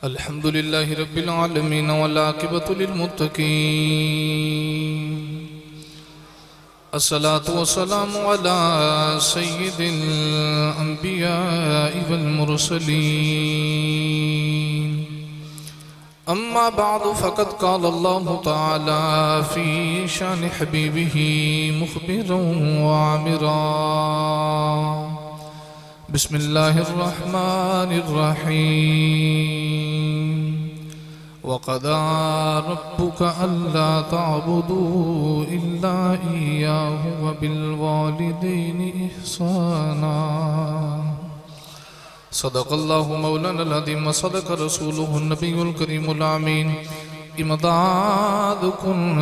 الحمد لله رب العالمين والعاقبة للمتقين الصلاة والسلام على سيد الأنبياء والمرسلين أما بعد فقد قال الله تعالى في شان حبيبه مخبرا وعامرا بسم الله الرحمن الرحيم وقضى ربك ألا تعبدوا إلا إياه وبالوالدين إحسانا صدق الله مولانا العظيم وصدق رسوله النبي الكريم الأمين امدادكن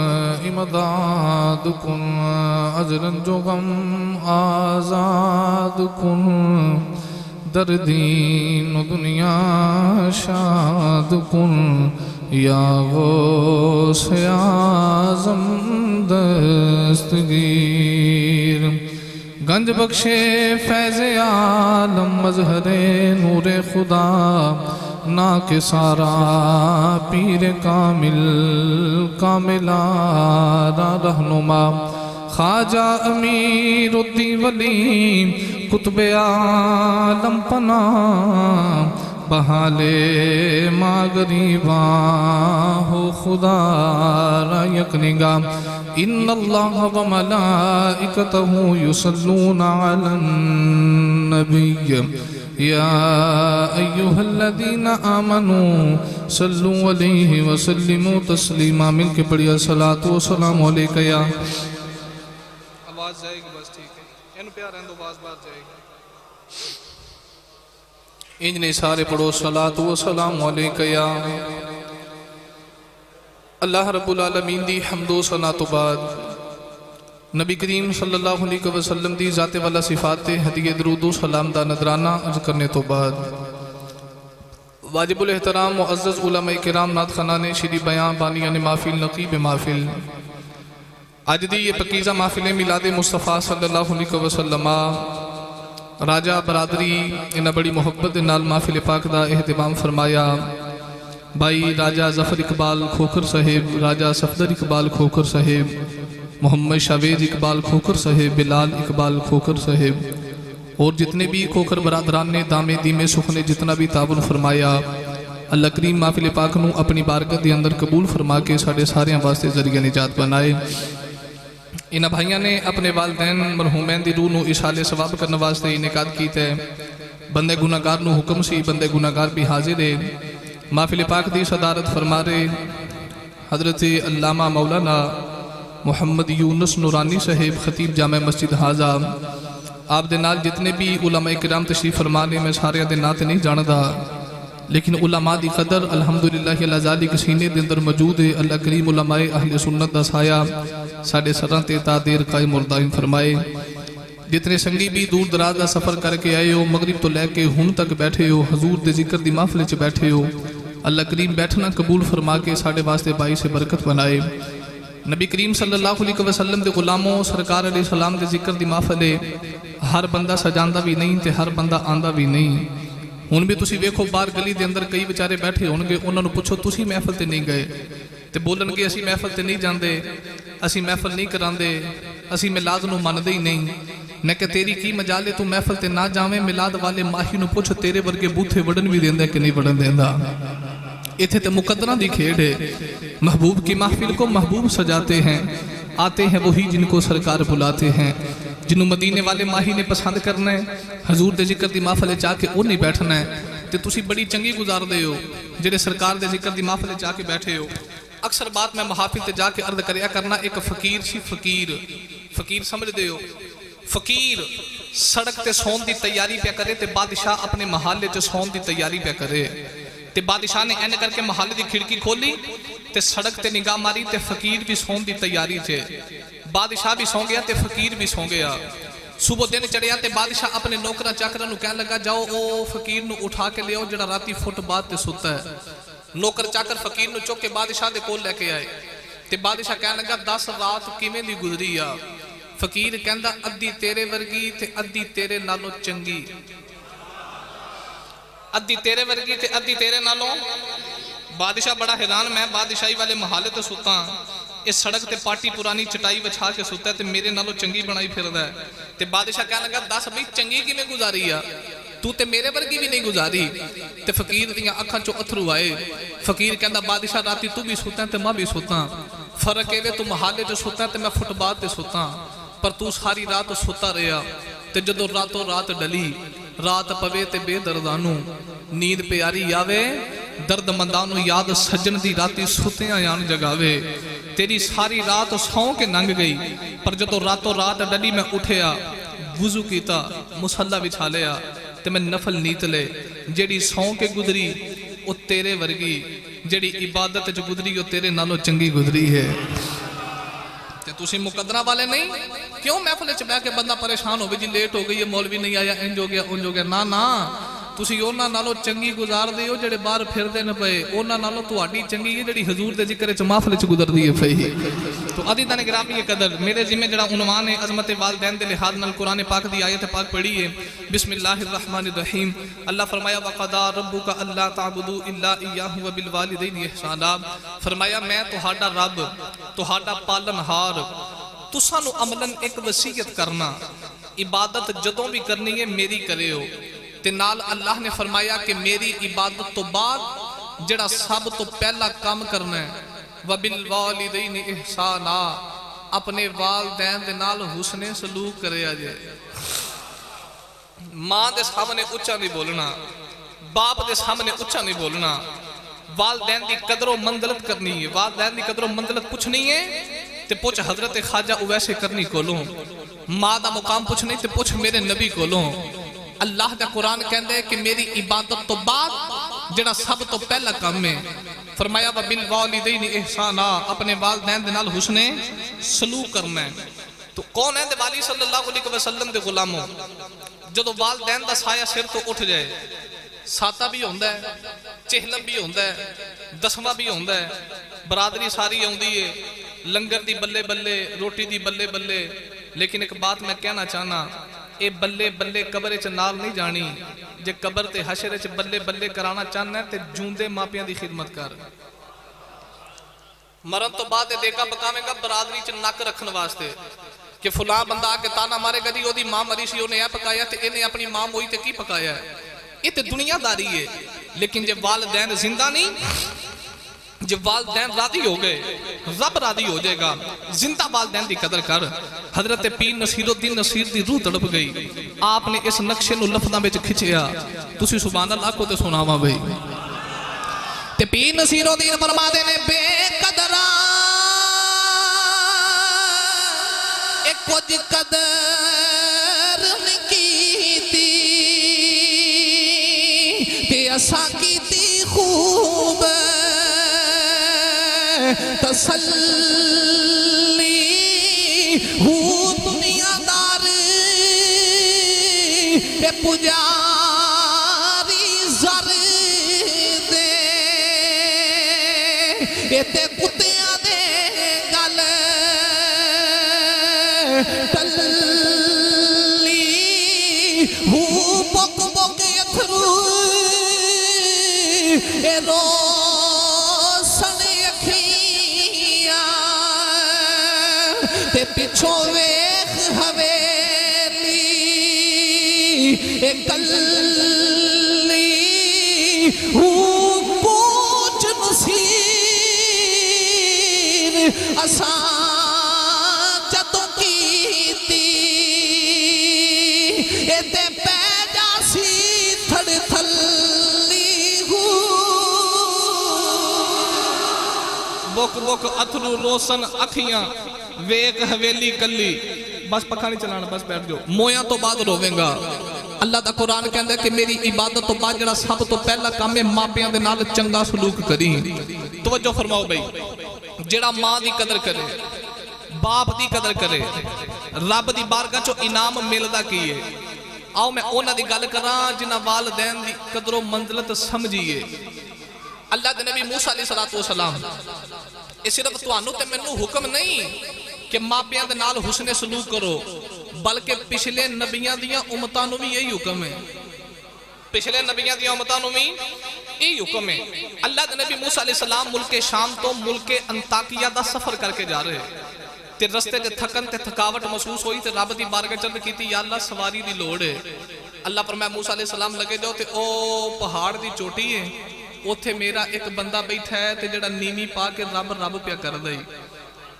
اجرن جو غم آزادکن در دین و دنیا شادکن یا غوث اعظم دستگیر گنج بخشے فیض عالم مظہر نور خدا نا کے سارا پیر کامل کاملارا رہنما خواجہ امیر الدین ولی قطب عالم پناہ بحالے ما غریباں ہو خدا را یک نگاہ ان اللہ و ملائکتہ یصلون علی النبی یا ایوہ الذین آمنوا صلو علیہ وسلموا تسلیما مل کے پڑھیا صلاة و سلام علیکہ یا آواز جائے گی بس ٹھیک ہے اینو پیار ہیں دو باز بات جائے گی انجنے سارے پڑھو صلاة و سلام علیکہ یا اللہ رب العالمین دی حمد و ثنا تو بعد نبی کریم صلی اللہ علیہ وسلم دی ذات والا صفات ہدیہ درود و سلام دا نذرانہ عرض کرنے تو بعد واجب الاحترام معزز علماء کرام نعت خانان شری بیان بانیان محفل نقیب محفل آج دی یہ پکیزہ محفل میلاد مصطفیٰ صلی اللہ علیہ وسلم راجہ برادری انہ بڑی محبت نال محفل پاک دا اہتمام فرمایا بھائی راجہ ظفر اقبال کھوکر صاحب راجہ صفدر اقبال کھوکر صاحب محمد شاویز اقبال کھوکر صاحب بلال اقبال کھوکر صاحب اور جتنے بھی کھوکر برادران نے دامے دیمے سخنے جتنا بھی تعاون فرمایا اللہ کریم محفل پاک نو اپنی بارگاہ دے اندر قبول فرما کے ساڑھے سارے واسطے ذریعہ نجات بنائے انہ بھائیاں نے اپنے والدین مرحومین دی روح نو اشالِ ثواب کرنے واسطے انعقاد کیتے ہیں بندے گناہگار نو حکم سی بندے گناہگار بھی حاضر ہے محفل پاک دی صدارت فرما رہے حضرت علامہ مولانا محمد یونس نورانی صاحب خطیب جامع مسجد حاضر آپ دے نال جتنے بھی علماء کرام تشریف فرمانے میں سارے دے نات نہیں جاندہ لیکن علماء دی قدر الحمدللہ اللہ ذالی کسینے دے اندر موجود ہے اللہ کریم علماء اہل سنت دا سایہ ساڑھے سران تے تادیر قائم اور دائم فرمائے جتنے سنگی بھی دور دراز دا سفر کر کے آئے ہو مغرب تو لے کے ہن تک بیٹھے ہو حضور دے ذکر دی محفل چ بیٹھے ہو اللہ کریم بیٹھنا قبول فرما کے ساڑھے واسطے بائی سے برکت بنائے نبی کریم صلی اللہ علیہ وسلم دے غلاموں سرکار علیہ السلام دے ذکر دی محفل ہر بندہ سجاندہ بھی نہیں تے ہر بندہ آندہ بھی نہیں ہن بھی تسی ویکھو بار گلی دے اندر کئی بیچارے بیٹھے ہونگے انہوں نے پوچھو تسی محفل تے نہیں گئے تے بولن گے اسی محفل تے نہیں جاندے اسی محفل نہیں کراندے اسی میلاد نو ماندے ہی نہیں میں کہ تیری کی مجالے تو محفل تے نہ جاویں میلاد والے ماہی نو پوچھو تیرے ورگے بوتھے وڑن بھی دیندے کہ نہیں وڑن دیندہ اتھے تے مقدرہ دی کھیڑ ہے محبوب کی محفل کو محبوب سجاتے ہیں آتے ہیں وہی جن کو سرکار بلاتے ہیں جنہوں مدینے والے ماہی نے پسند کرنا ہے حضور دے ذکر دی محفل چاہ کے وہ نہیں بیٹھنا ہے تے تسی بڑی چنگی گزار دے ہو جنہیں سرکار دے ذکر دی محفل چاہ کے بیٹھے ہو اکثر بات میں محافل تے جا کے عرض کریا کرنا ایک فقیر سی فقیر سمجھ دے ہو فقیر سڑک تے سون دی تیاری پہ کرے تے بادشاہ اپنے محلے چ سون دی تیاری پہ کرے تے بادشاہ نے این کر کے محلے دی کھڑکی کھولی تے سڑک تے نگاہ ماری تے فقیر بھی سون دی تیاری چھے بادشاہ بھی سون گیا تے فقیر بھی سون گیا صبح دن چڑھیا تے بادشاہ اپنے نوکرہ چاکرہ نو کہنے لگا جاؤ او فقیر نو اٹھا کے لے آؤ جڑا راتی فٹ بات تے ستا ہے نوکر چاکر فقیر نو چوک کے بادشاہ دے کول لے کے آئے تے بادشاہ کہنے لگا 10 رات کیویں دی گزری آ فقیر کہندا ادھی تیرے ورگی تے ادھی تیرے نالو چنگی ادھی تیرے ورگی تے ادھی تیرے نالوں بادشاہ بڑا حیران میں بادشاہی والے محالے تے ستا اس سڑک تے پارٹی پرانی چٹائی بچھا کے ستا ہے تے میرے نالوں چنگی بنائی پھردا ہے تے بادشاہ کہنے لگا دس بھئی چنگی کی میں گزاری ہے تو تے میرے ورگی بھی نہیں گزاری تے فقیر دیاں اکھاں چوں اتھرو آئے فقیر کہندا بادشاہ راتی تو بھی ستا ہے تے میں بھی ستا فرق ہے تو محالے جو ستا ہے تے میں فٹ بات تے ستا پر تو ساری رات ستا رہا تے جدو راتوں رات ڈلی رات پوے تے بے دردانوں نیند پیاری آوے درد مندانوں یاد سجن دی راتی ستیاں یان جگاوے تیری ساری رات سو کے ننگ گئی پر جدو راتوں رات ڈلی میں اٹھیا وضو کیتا مصلی بچھا لیا تے میں نفل نیت لے جیڑی سو کے گزری وہ تیرے ورگی جیڑی عبادت جو گزری وہ تیرے نالوں چنگی گزری ہے تے تسی مقدرہ والے نہیں کیوں محفل چ بیٹھ کے بندہ پریشان ہو جی لیٹ ہو گئی ہے مولوی نہیں آیا انج ہو گیا انج ہو گیا نا تسی اونا نالوں چنگی گزار دے ہو جڑے باہر پھر دے نہ پئے اونا نالوں تہاڈی چنگی ہے جڑی حضور دے ذکر چ محفل چ گزر دی ہے پئی تو عزیزان گرامی قدر میرے ذمہ جڑا عنوان ہے عظمت والدین دے لحاظ نال قرآن پاک دی آیت پاک پڑھی ہے بسم اللہ الرحمن الرحیم اللہ فرمایا وقضا ربک الا تعبدوا الا ایاہ وبالوالدین احسانا فرمایا میں تہاڈا رب تہاڈا پالنہار تساں نو عملاً ایک وصیت کرنا عبادت جدوں بھی کرنی ہے میری کرے ہو تے نال اللہ نے فرمایا کہ میری عبادت تو بعد جڑا سب تو پہلا کام کرنا ہے وَبِالْوَالِدَيْنِ إِحْسَانًا اپنے والدین دے نال حسن سلوک کرے آجے ماں دے سامنے اچھا نہیں بولنا باپ دے سامنے اچھا نہیں بولنا والدین دی قدر و منزلت کرنی ہے والدین دی قدر و منزلت پوچھنی ہے تے پوچھ حضرت خواجہ اویسے کرنی کولوں ماں دا مقام پوچھنی تے پوچھ میرے نبی کولوں اللہ کا قرآن کہندے کہ میری عبادت تو بعد جڑا سب تو پہلا کام ہے فرمایا وَبِالْوَالِدَيْنِ إِحْسَانًا اپنے والدین دے نال حسن سلوک کرنا ہے تو کون ہے دے والی صلی اللہ علیہ وسلم دے غلاموں جدو والدین دا سایہ سر تو اٹھ جائے ساتہ بھی ہوندہ ہے چہلم بھی ہوندہ ہے دسواں بھی ہوندہ ہے برادری ساری ہوندی ہے لنگر دی بلے بلے روٹی دی بلے بلے لیکن ایک بات میں کہنا چاہنا اے بلے بلے قبر چ نال نہیں جانی جے قبر تے حشر چ بلے بلے کرانا چاہنا ہے تے جوندے ماپیاں دی خدمت کر مرن تو بعد دیکھا بکامے گا برادری چ نک رکھن واسطے کہ فلاں بندہ آ کے تانا مارے گا دی او دی ماں مری سی انہیں یہ پکایا تے انہیں اپنی ماں موئی تے کی پکایا ہے یہ تے دنیا داری ہے لیکن جب والدین زندہ نہیں جب والدین راضی ہو گئے رب راضی ہو جائے گا زندہ والدین دی قدر کر حضرت پیر نصیر الدین نصیر دی روح تڑپ گئی آپ نے اس نقشے نو لفظاں وچ کھچیا تسی سبحان اللہ کو تے سناواں بھئی تے پیر نصیر الدین فرماتے نے بے قدرہ ایک کچھ قدر نکیتی تے اساں کیتی خوب تسلی ہوں دنیا دار اے پجاری زر دے اے تے کتیاں دے گل ٹلی ہوں بک بک اتھرو اے رو پچھو ویخ حویلی ایک گلی ہوں پوچھ نصیر اساں جدوں کیتی ایتے پہ جاسی تھڑ تھلی بک بک اتھرو روشن اکھیاں ویک حویلی کلی بس پکھا نہیں چلانا بس بیٹھ جو مویاں تو بعد روویں گا اللہ دا قرآن کہندے کہ میری عبادت تو بعد جڑا سب تو پہلا کام ہے ماپیاں دے نال چنگا سلوک کری توجہ فرماؤ بھئی جڑا ماں دی قدر کرے باپ دی قدر کرے رب دی بارگاہ چو انعام ملدا کیے آؤ میں اونا دی گل کراں جنہ والدین دی قدر و منزلت سمجھیے اللہ دے نبی موسیٰ علیہ السلام یہ صرف توانو تے مینوں حکم نہیں کہ ماپیاں دے نال حسن سلوک کرو بلکہ پچھلے نبیاں دیاں امتاں نو بھی یہی حکم ہے پچھلے نبیوں دی امتاں نوں وی یہی حکم ہے. اللہ دے نبی موسیٰ علیہ السلام ملک شام تو ملک انطاکیہ دا سفر کر کے جا رہے تے رستے تے تھکن تے تھکاوٹ محسوس ہوئی تے رب دی بارگاہ چرد کیتی یا اللہ سواری دی لوڑ ہے. اللہ فرمایا موسیٰ علیہ السلام لگے جاؤ تے او پہاڑ دی چوٹی ہے اوتھے میرا ایک بندہ بیٹھا ہے تے جڑا نیمی پا کے رب پیا کر دئی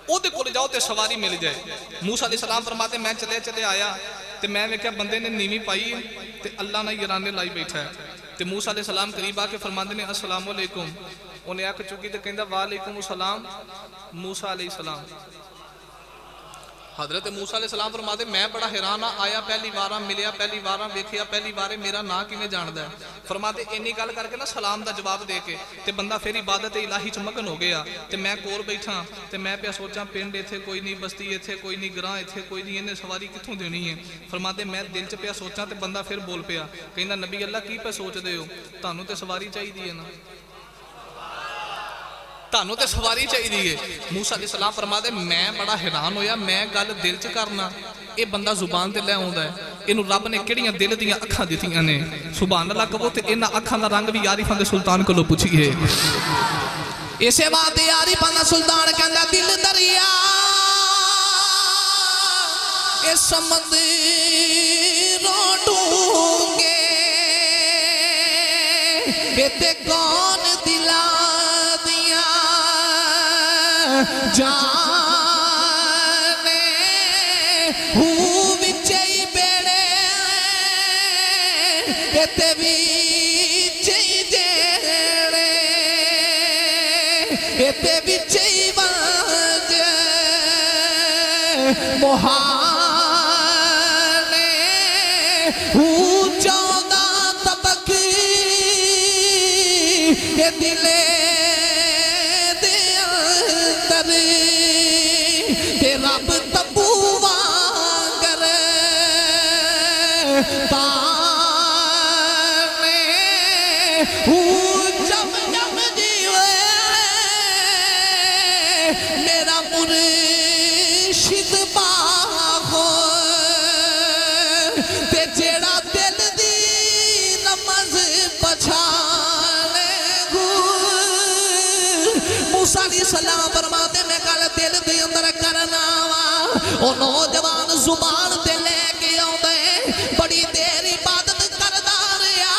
او دے کول جاؤ تے سواری مل جائے. موسیٰ علیہ السلام فرماتے میں چلے آیا تے میں نے کہا بندے نے نیمی پائی ہے تے اللہ نے یرانے لائی بیٹھا ہے. تے موسیٰ علیہ السلام قریب آ کے فرماتے نے السلام علیکم. انہیں آکھ چکی تے کہندا وعلیکم السلام. موسیٰ علیہ السلام حضرت موسیٰ علیہ السلام فرماتے میں بڑا حیران آیا پہلی بارہ ملیا پہلی بارہ ویکھیا پہلی بارے میرا نا کیویں جاندا ہے. فرماتے انی گل کر کے نا سلام دا جواب دے کے تے بندہ پھر عبادت الہی چ مگن ہو گیا. تے میں کول بیٹھا تے میں پیا سوچاں پنڈ ایتھے کوئی نہیں بستی ایتھے کوئی نہیں گراں ایتھے کوئی نہیں انہیں سواری کتھوں دینی ہے. فرماتے میں دل چ پیا سوچاں تے بندہ پھر بول پیا کہندا نبی اللہ کی پہ سوچ دے ہو تانوں تے سواری چاہیے ہے نا تانوں تے سواری چاہیے. موسیٰ علیہ السلام فرماتے میں بڑا حیران ہویا میں گل دل چ کرنا اے بندہ زبان تے لے آوندا ہے اینو رب نے کیڑیاں دل دیاں اکھاں دتیاں نے سبحان اللہ کہو تے انہاں اکھاں دا رنگ بھی عارفاں دے سلطان کولوں پوچھیے. اسے واسطے عارفاں دا سلطان کہندا دل دریا اے سمندروں ڈونگے اے تے کون دلا جانے ہوں بچے بیڑے تے بچے جیڑے تے بچے بانج مہانے ہوں چودہ طبقی دلے رب تبو وانگر تانے جب جب جیوے میرا مرشد باہو تے جیڑا دل دی نماز پچھانے گو. موسیٰ علیہ السلام فرماتے میں کل دل دی اندر کرنا او نوجوان زبان تے لے کے آؤندے بڑی دیر عبادت کردا رہیا.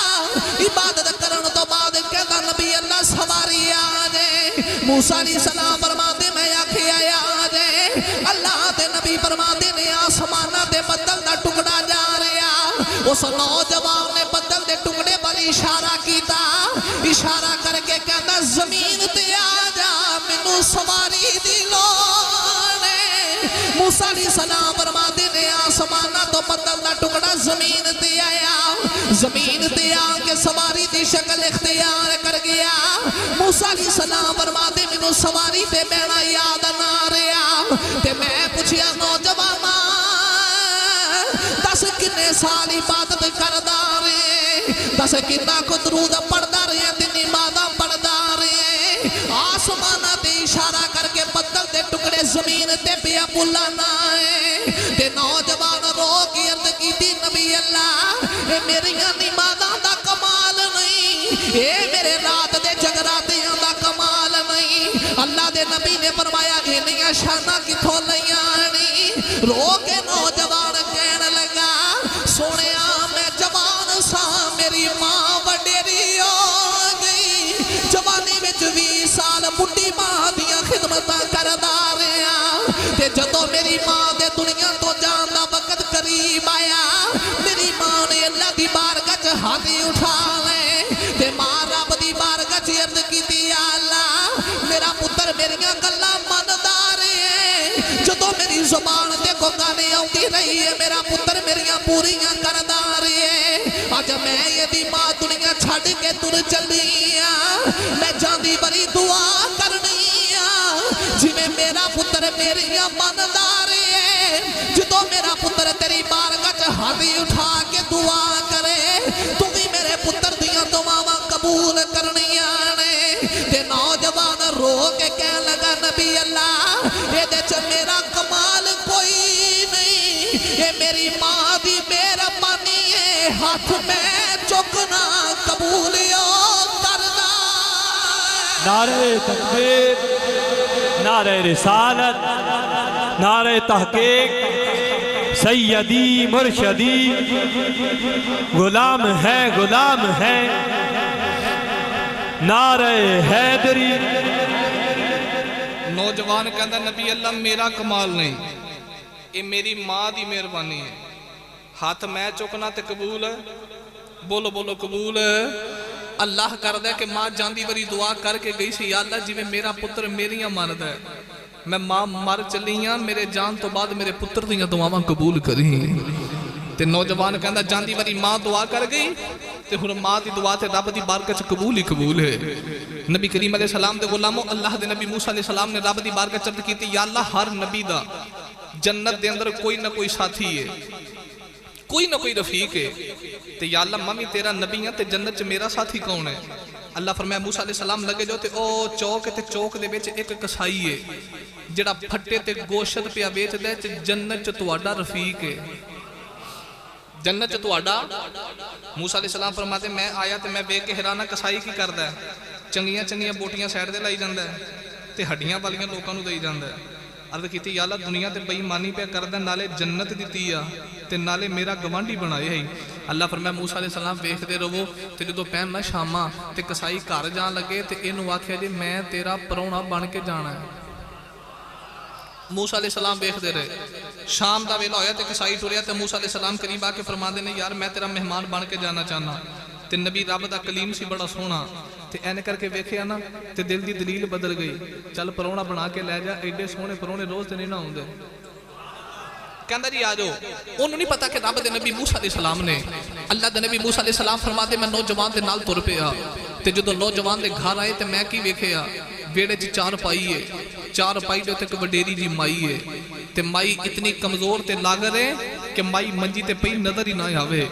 عبادت کرن تو بعد کہندا نبی اللہ سواری آ جائے. موسیٰ علیہ السلام فرماتے میں آکھیا آ جائے. اللہ تے نبی فرماتے نے آسماناں تے بدل دا ٹکڑا جا رہیا. اس نوجوان نے بدل دے ٹکڑے پر اشارہ کیتا اشارہ کر کے کہندا زمین تے آ جا مینوں سواری دی لوڑ ہے. موسیٰ علیہ السلام فرماتے نے آسمانہ تو بدل دا ٹکڑا زمین تے آیا. زمین تے آ کے سواری دی شکل اختیار کر گیا. موسیٰ علیہ السلام فرماتے مینوں سواری تے بینا یاد نہ رہیا. تے میں پوچھیا نوجوانا دس کنے سال عبادت کردا رہے دس کنا کو درود پڑھدا رہے تے نمازاں پڑھدا رہے. آسمانہ تے اشارہ کر کے بدل دے ٹکڑے زمین تے پیا بلانا ہے. تے نوجوان رو کے عرض کیتی نبی اللہ اے میری نمازاں دا کمال نہیں اے میرے رات دے جگراتیاں دا کمال نہیں. اللہ دے نبی نے فرمایا انہیاں شاناں کتھوں لیاں نہیں. رو کے نوجوان کہن لگا سونیا میں جوان سا میری ماں وڈیری ہو گئی. جوانی میں 20 سال بڈھی ماں دیاں خدمتاں کردا رہیا. تے جدوں میری ماں دے دنیا تو جان دا وقت قریب آیا میری ماں نے اللہ دی بارگاہ چ ہاتھ اٹھا لے تے ماں رب دی بارگاہ چ عرض کیتی یا اللہ میرا پتر میریاں گلاں مندا رہے جدوں میری زبان تے کو گانے آندی رہی ہے میرا پتر میریاں پوریاں کردا رہے. اج میں یہ دی ماں دنیا چھڈ کے تر چلی میں جاندی بڑی دعا کرنی جویں میرا پتر میریاں مندا رہے جدوں میرا پتر تیری بارگاہ چ ہاتھ اٹھا کے دعا کرے تو بھی میرے پتر دیاں دعاواں قبول کرنیاں نے. تے نوجوان رو کے کہن لگا نبی اللہ اے دے چ میرا کمال کوئی نہیں اے میری ماں دی مہربانی ہے ہاتھ میں چکنا نعرہ تکبیر، نعرہ رسالت، نعرہ تحقیق، سیدی مرشدی، غلام ہے غلام ہے، نعرہ حیدری۔ نوجوان کہندا نبی اللہ میرا کمال نہیں، یہ میری ماں دی مہربانی ہے۔ ہاتھ میں چکنا تے قبول ہے، بولو بولو قبول ہے۔ اللہ کردہ ہے کہ ماں جاندی وری دعا کر کے گئی سی، یا اللہ جی میں میرا پتر میریاں ماندا ہے، میں ماں مر چلیاں، میرے جان تو بعد میرے پتر دیاں دعاواں قبول کریں۔ تے نوجوان کہندا جاندی وری ماں دعا کر گئی تے ہن ماں دی دعا تے رب دی بارگاہ چ قبول ہی قبول ہے۔ نبی کریم علیہ السلام دے غلاموں، اللہ دے نبی موسیٰ علیہ السلام نے رب دی بارگاہ چ عرض کیتی، یا اللہ ہر نبی دا جنت دے اندر کوئی نہ کوئی ساتھی ہے، کوئی نہ کوئی رفیق ہے، تے یا اللہ میں تیرا نبی ہاں تے جنت چ میرا ساتھی کون ہے؟ اللہ فرمایا موسیٰ علیہ السلام لگے جو تے او چوک تے چوک دے وچ ایک کسائی ہے جڑا پھٹے تے گوشت پیا بیچ دے تے جنت چ تہاڈا رفیق ہے، جنت چ تہاڈا۔ موسیٰ علیہ السلام فرماتے میں آیا تے میں ویکھ کے حیران کسائی کی کردا ہے، چنگیاں چنگیاں بوٹیاں سائڈ تے لائی جاندا ہے تے ہڈیاں والیاں لوکاں نوں دئی جاندا ہے۔ عرض کیتی یا اللہ دنیا تے بے ایمانی پہ کردا نالے جنت دتی آ تے نالے میرا گوانڈی بنائے ہے۔ اللہ فرمایا موسیٰ علیہ السلام ویکھدے رہو تے جدوں پہن نہ شاماں تے کسائی گھر جان لگے تے اینوں آکھیا جی میں تیرا پرونا بن کے جانا ہے۔ موسیٰ علیہ السلام ویکھدے رہے، شام دا ویلا ہویا تے کسائی ٹریا تے موسیٰ علیہ السلام قریب آ کے فرماندے نے یار میں تیرا مہمان بن کے جانا چاہنا، تے نبی رب دا کلیم سی بڑا سونا تے این کر کے ویکھیا نا تے دل دی دلیل بدل گئی، چل پرونا بنا کے لے جا، ایڈے سونے پرونے روز تے نہیں نہ ہوندے۔ کہندا جی آ جاؤ، انہوں نہیں پتا کہ رب دے نبی موسیٰ علیہ السلام نے، اللہ دے نبی موسیٰ علیہ السلام فرماتے میں نوجوان دے نال تر پیا تے جدوں نوجوان دے گھر آئے تے میں کی ویکھیا ویڑے جی چار پائی ہے، چار پائی جو تک وڈیری جی مائی ہے تے مائی اتنی کمزور تے لاغر ہے کہ مائی منجی تے پئی نظر ہی نہ آوے،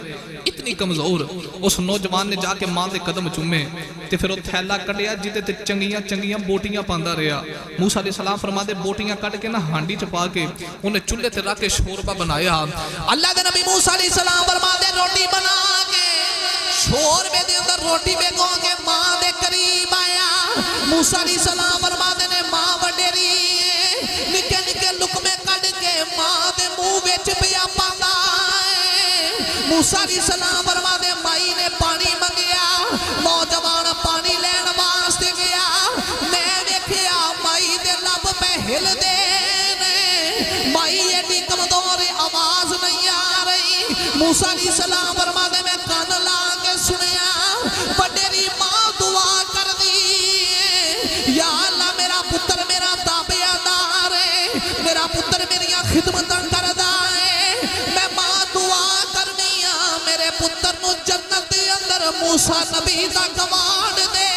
اتنی کمزور۔ اس نوجوان نے جا کے ماں دے قدم چومے تے پھر وہ تھیلا کڈیا جتے تے چنگیاں چنگیاں بوٹیاں پاندا رہیا۔ موسیٰ علیہ السلام فرماتے بوٹیاں کٹ کے نہ ہانڈی چپا کے انہیں چولہے تے رکھ کے شوربہ بنایا۔ اللہ دے نبی موسیٰ علیہ السلام فرماتے روٹی بنا کے شوربے دے اندر روٹی بھگو کے ماں دے قریب آیا۔ موسیٰ علیہ السلام فرماتے نے ماں وڈیری نکے نکے لقمے کٹ کے ماں دے منہ وچ پیا پاندا ہے۔ موسیٰ علیہ السلام فرماتے مائی نے پانی منگیا، نوجوان پانی لین واسطے گیا، میں ویکھیا مائی دے لب پہ ہل دے نے، مائی ایڈی کمزور آواز نہیں آ رہی۔ موسیٰ علیہ السلام فرماتے میں کان لا کے سنیا وڈیری ماں دعا کر دی، یا اللہ میرا پتر میرا تابعہ دار ہے، میرا پتر میریاں خدمتاں کردا ہے، میں ماں دعا کرنی ہاں میرے پتر نو جنت دے اندر موسیٰ نبی دا گوانڈ دے۔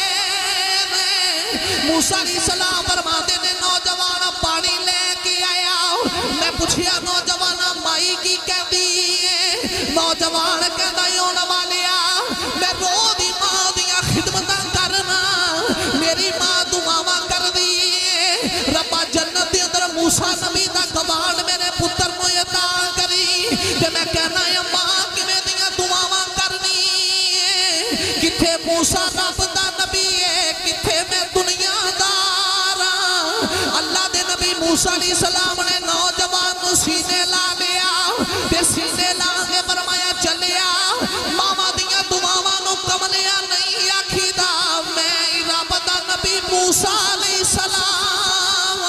موسیٰ علیہ السلام فرماتے نے نوجوان پانی لے کے آیا، میں پوچھیا نوجوان مائی کی کہتی ہے؟ نوجوان کہتا یوں والیا میں رو دی ماں دیا خدمتاں کرنا، میری ماں دعاواں کر دی ربا جنت دے اندر موسیٰ نبی دا گوانڈ میرے پتر نو عطا کری، کہ میں کہنا ہے ماں کیویں دیاں دعاواں کرنی کتھے موسیٰ رب دا نبی ہے کتھے میں دنیا دار۔ اللہ دے نبی موسیٰ علیہ السلام نے نوجوان نو سینے لا لیا تے سینے لا کے فرمایا چلیا ماما دیاں دعاواں نو کملیا نہیں آکھیدا، میں رب دا نبی موسیٰ علیہ السلام،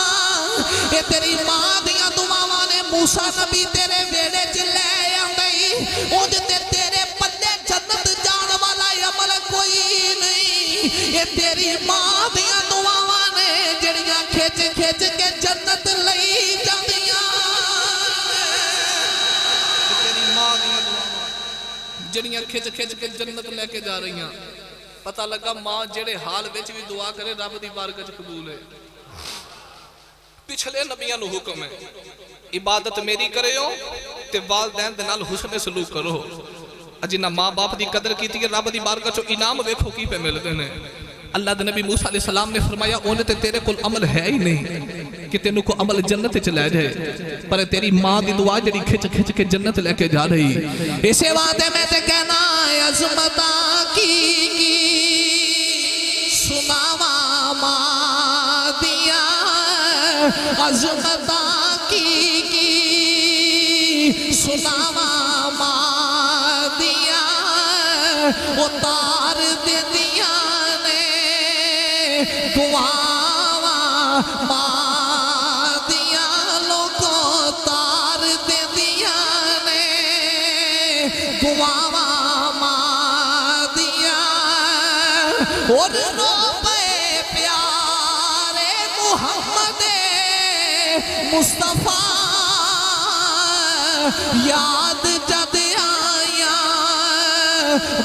اے تیری ماں دیاں دعاواں نے موسیٰ نبی تیرے ویڑے چ لے آندی، اونج تے تیرے پلے جنت جان والا عمل کوئی نہیں، اے تیری ماں دیاں دعاواں نے جڑیاں کھچ کھچ کے جنت لئی جاندیاں، تیری ماں دیاں دعاواں جڑیاں کھچ کھچ کے جنت لے کے جا رہی ہیں۔ پتہ لگا ماں جڑے حال وچ بھی دعا کرے رب دی بارگاہ وچ قبول ہے۔ پچھلے نبیاں نو حکم ہے عبادت میری کرے ہو تے والدین دے نال حسن سلوک کرو، جنہاں ماں باپ دی قدر کیتی ہے رب دی بارگاہ چوں انعام ویکھو کی پہ ملدے نے۔ اللہ دے نبی موسیٰ علیہ السلام نے فرمایا اونے تے تیرے کول عمل ہے ہی نہیں کہ تینوں کو عمل جنت چ لے جائے، پر تیری ماں دی دعا جڑی کھچ کھچ کے جنت لے کے جا رہی۔ اسے وعدے میں تے کہنا عظمتاں کی سناواں عظمت کی سناوا مادیاں اتار دے دیا نے دعاواں مادیاں لوگوں اتار دے دیا نے دعاواں مادیاں اور رو پے پیارے محمد مصطفیٰ یاد جد آیا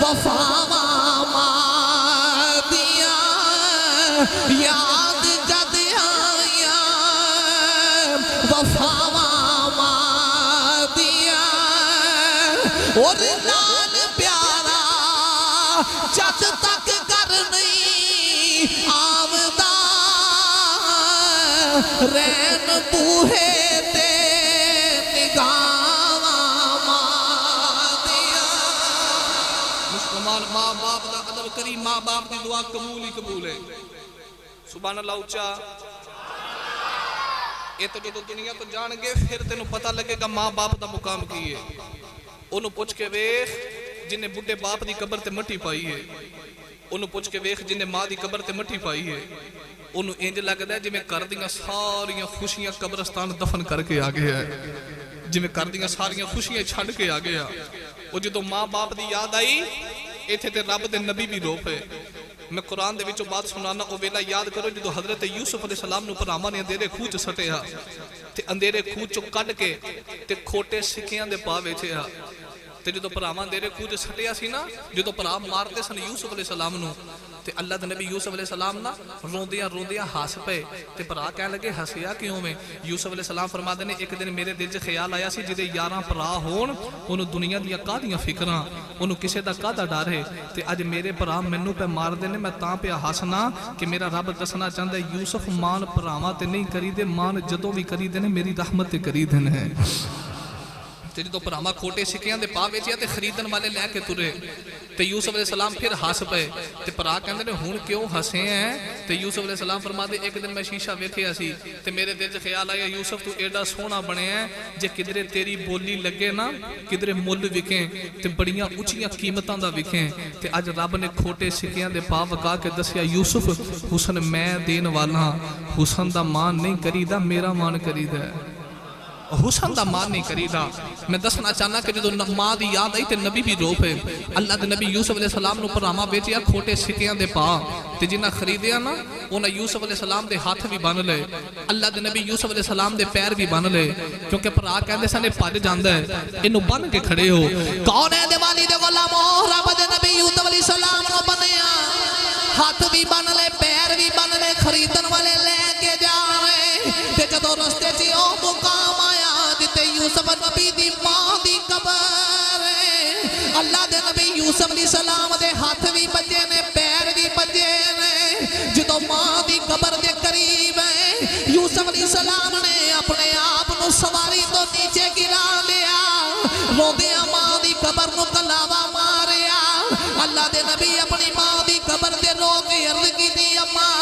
وفاواں مادیاں یاد جد آیا وفاواں مادیاں اور نال پیارا جد تک کرنی آمدہ رین بوہے تے مسلمان ماں باپ دا ادب کری ماں باپ دی دعا قبول ہی قبول ہے سبحان اللہ اچھا یہ تو جو دنیا تو جان گے پھر تینوں پتہ لگے گا ماں باپ دا مقام کی ہے انہوں پوچھ کے ویخ جنہیں بڑھے باپ دی قبر تے مٹی پائی ہے انہوں پوچھ کے ویخ جنہیں ماں دی قبر تے مٹی پائی ہے انہوں انج لگتا ہے جی میں کر دیاں ساریاں خوشیاں قبرستان دفن کر کے آگے ہے جی میں کر دیاں ساریاں خوشیاں چھڑ کے آگے ہے وہ جدو ماں باپ دی یاد آئی ایتھے تے رب دے نبی بھی رو پے میں قرآن دے وچوں بات سنانا او ویلا یاد کرو جدو حضرت یوسف علیہ السلام نو پراما نے اندھیرے خوچ سٹے ہا تے اندھیرے خوچوں کڈ کے تے کھوٹے سکیاں دے پا ویچے ہا تے جدو پراما اندھیرے خوچ سٹیا سی نا جدو پرام مارتے سن یوسف علیہ السلام نو تے اللہ دے نبی یوسف علیہ السلام نا روندیاں ہاس پے تے پرا کہنے لگے ہسیا کیوں میں یوسف علیہ السلام فرما دینے ایک دن میرے دل سے خیال آیا سی جدے 11 پرا ہون انہوں دنیا دیا قادیاں فکراں انہوں کسے دا قادہ ڈارے تے اج میرے پرا منو پہ مار دینے میں تاں پہ ہاسنا کہ میرا رب دسنا چاہتا ہے یوسف مان پراما تے نہیں کری دے مان جدوں بھی کری دینے میری رحمت تے کری دینے ہے تے جدو پراما کھوٹے سکیاں دے پا ویچیا تے خریدن والے لے کے ترے تے یوسف علیہ السلام پھر ہاس پے تے پرا کہندے نے ہن کیوں ہسے ہیں تے یوسف علیہ السلام فرما دے ایک دن میں شیشہ ویکھیا سی تے میرے دل وچ خیال آیا یوسف تو ایڈا سونا بنے ہے جے کدرے تیری بولی لگے نا کدرے مل وکیں تے بڑیاں اونچیاں قیمتاں دا وکیں تے اج رب نے کھوٹے سکیاں دے پا وکا کے دسیا یوسف حسن میں دین والا حسن دا مان نہیں کریدا میرا مان کریدا ہے حسن دا مان نہیں کریدا میں دسنا چاہنا کہ جدو ماں دی یاد آئی تے نبی بھی رو پے اللہ دے نبی یوسف علیہ السلام نو پراما بیچیا کھوٹے سکیاں دے پا تے جنہ خریدیا نا انہاں یوسف علیہ السلام دے ہاتھ بھی بن لے اللہ دے نبی یوسف علیہ السلام دے پیر بھی بن لے کیونکہ پرا کہندے سنے پج جاندا ہے انہوں بن کے کھڑے ہو کون ہے دیوالی دے غلامو رب دے نبی یوسف علیہ السلام نو بنیا ہاتھ بھی بن لے پیر بھی بن لے خریدن والے لے کے جاوے تے جدو رستے چی او مقام آیا جتے یوسف نبی دی ماں دی قبر اللہ دے نبی یوسف علیہ السلام دے ہاتھ بھی بجے نے پیر بھی بجے نے جدو ماں دی قبر دے قریب ہے یوسف علیہ السلام نے اپنے آپ نو سواری تو نیچے گرا لیا رو دیا ماں دی قبر نو کلاوا ماریا اللہ دے نبی اپنی ماں دی قبر دے رو کے عرض کی دی اماں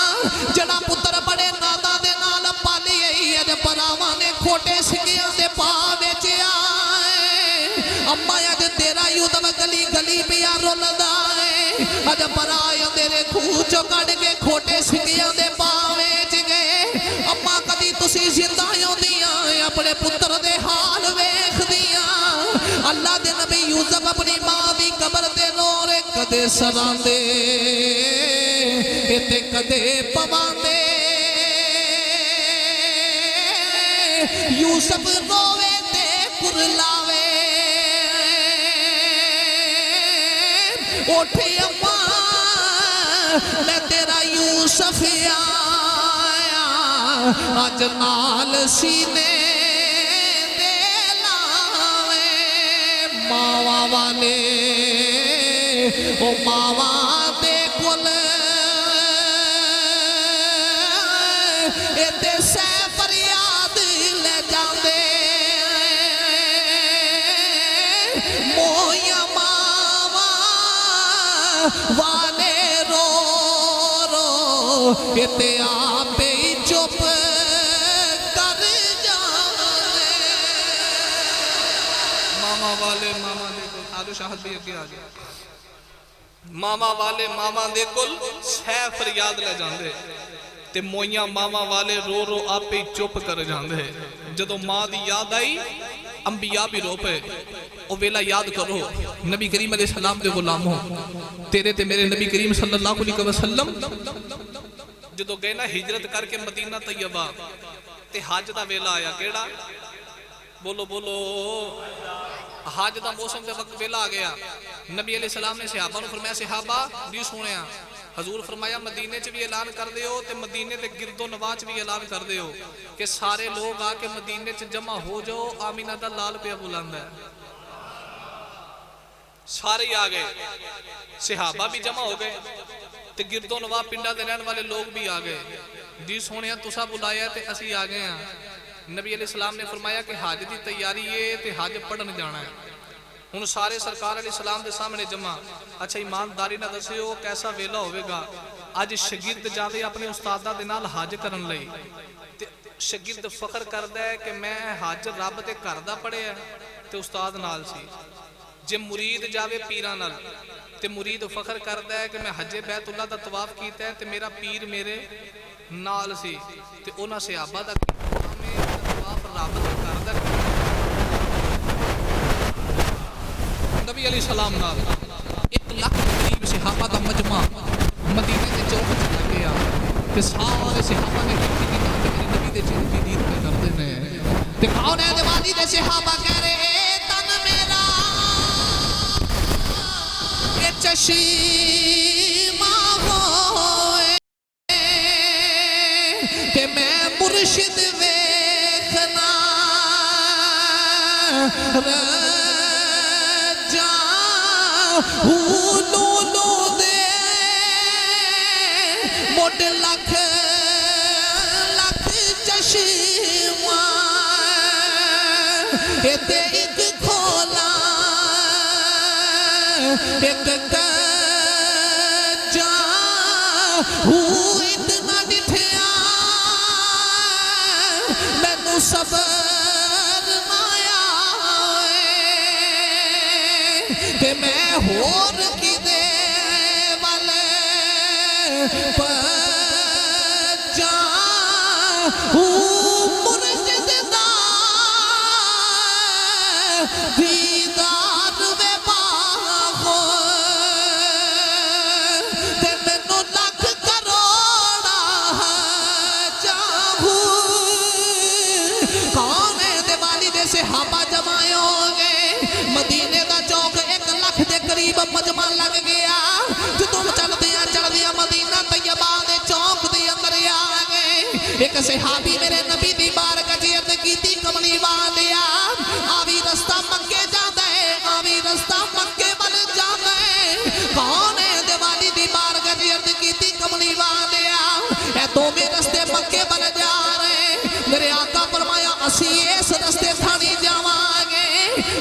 جڑا پتر بڑے نادا دے نال پالی ہے جب پراواں نے کھوٹے سکیاں دے پا بیچیا اماں اج تیرا یوسف گلی گلی پیا رولدا ہے اج پرایا تیرے کھوچوں کڈ کے کھوٹے سکیاں دے پا ویچ گئے اماں کدی تسی زندہ ہوندیاں اپنے پتر دے حال ویکھدیاں اللہ دے نبی یوسف اپنی ماں دی قبر تے رو رے کدے سراندے تے کدے پواندے یوسف روے تے کرلاوے اٹھے اماں میں تیرا یوسف آیا آج نال سینے دے لاوے ماوا والے او ماوا دے کل ایتے سے فریاد لے جاندے مویا ماوا والے رو رو ایتے آپے چپ ماما والے ماما دے کول آجو شاہد بھی اگے آجو ماما والے ماما دے کول سہ فریاد لے جاندے تے مویاں ماما والے رو رو آپ ہی چپ کر جاندے جدو ماں دی یاد آئی انبیاء بھی رو پے او ویلا یاد کرو نبی کریم علیہ السلام دے غلاموں تیرے تے میرے نبی کریم صلی اللہ علیہ وسلم جدو گئے نا ہجرت کر کے مدینہ طیبہ تے حج دا ویلا آیا کیڑا بولو بولو حج دا موسم دے وقت ویلا آ گیا نبی علیہ السلام نے صحابہ نے فرمایا صحابہ بھی سنیا حضور فرمایا مدینے چ بھی اعلان کر دیو تے مدینے دے گرد و نواح چ بھی اعلان کر دیو کہ سارے لوگ آ کے مدینے چ جمع ہو جاؤ آمینہ دا لال پہ بلند ہے سارے آ گئے صحابہ بھی جمع ہو گئے تے گرد و نواح پنڈا دے رہن والے لوگ بھی آ گئے دی سونیا تسا بلایا تے اسی آ گئے ہیں نبی علیہ السلام نے فرمایا کہ حج دی تیاری ہے تے حج پڑھن جانا ہے ہن سارے سرکار علیہ السلام دے سامنے جمع اچھا ایمانداری نہ دسیو کیسا ویلا ہوئے گا اج شاگرد جاوے اپنے استاداں دے نال حج کرن لئی تے شاگرد فخر کردا ہے کہ میں حج رب تے گھر دا پڑھیا تے استاد نال سی جے مرید جاوے پیراں نال تے مرید فخر کردا ہے کہ میں حج بیت اللہ دا طواف کیتا ہے تے میرا پیر میرے نال سی تے انہاں صحابہ دا طواف رب دے گھر دا نبی علیہ السلام نال 1 لاکھ قریب صحابہ دا مجمع مدینے دے چوک تے لگیا تے سارے صحابہ نے کہا کہ میرے نبی دے چہرے دی دید پہ کردے نے تے کون ہے دیوانی دے صحابہ کہہ رہے تن میرا یہ چشمہ ہوئے کہ میں مرشد ویکھنا لولو دے مڈ لکھ لکھ چشمہ تے ایک کھولا ایک کجا اتنا ڈٹھیا مینوں صبر مایا کہ میں ہور کی دے والے پجا مرشد دا دیدار وے باغو تے مینوں لکھ کروڑا چاہوں کون ہے دیوالی دے صحابہ جمائے ہوں گے مدینے دا چوک 1 لاکھ دے قریب مجمع لگ گیا جدوں چل دیا مدینہ طیبہ دے چوک دے اندر آ گئے ایک صحابی میرے نبی دی بارگاہ وچ عرض کیتی کملی والیا آوی رستہ مکے جاندا ہے آوی رستہ مکے ول جاندا ہے کون ہے دیوالی دی بارگاہ وچ عرض کیتی کملی والیا اے دوویں رستے مکے ول جا رہے میرے آقا فرمایا اسی اس رستے تھانی جاواں گے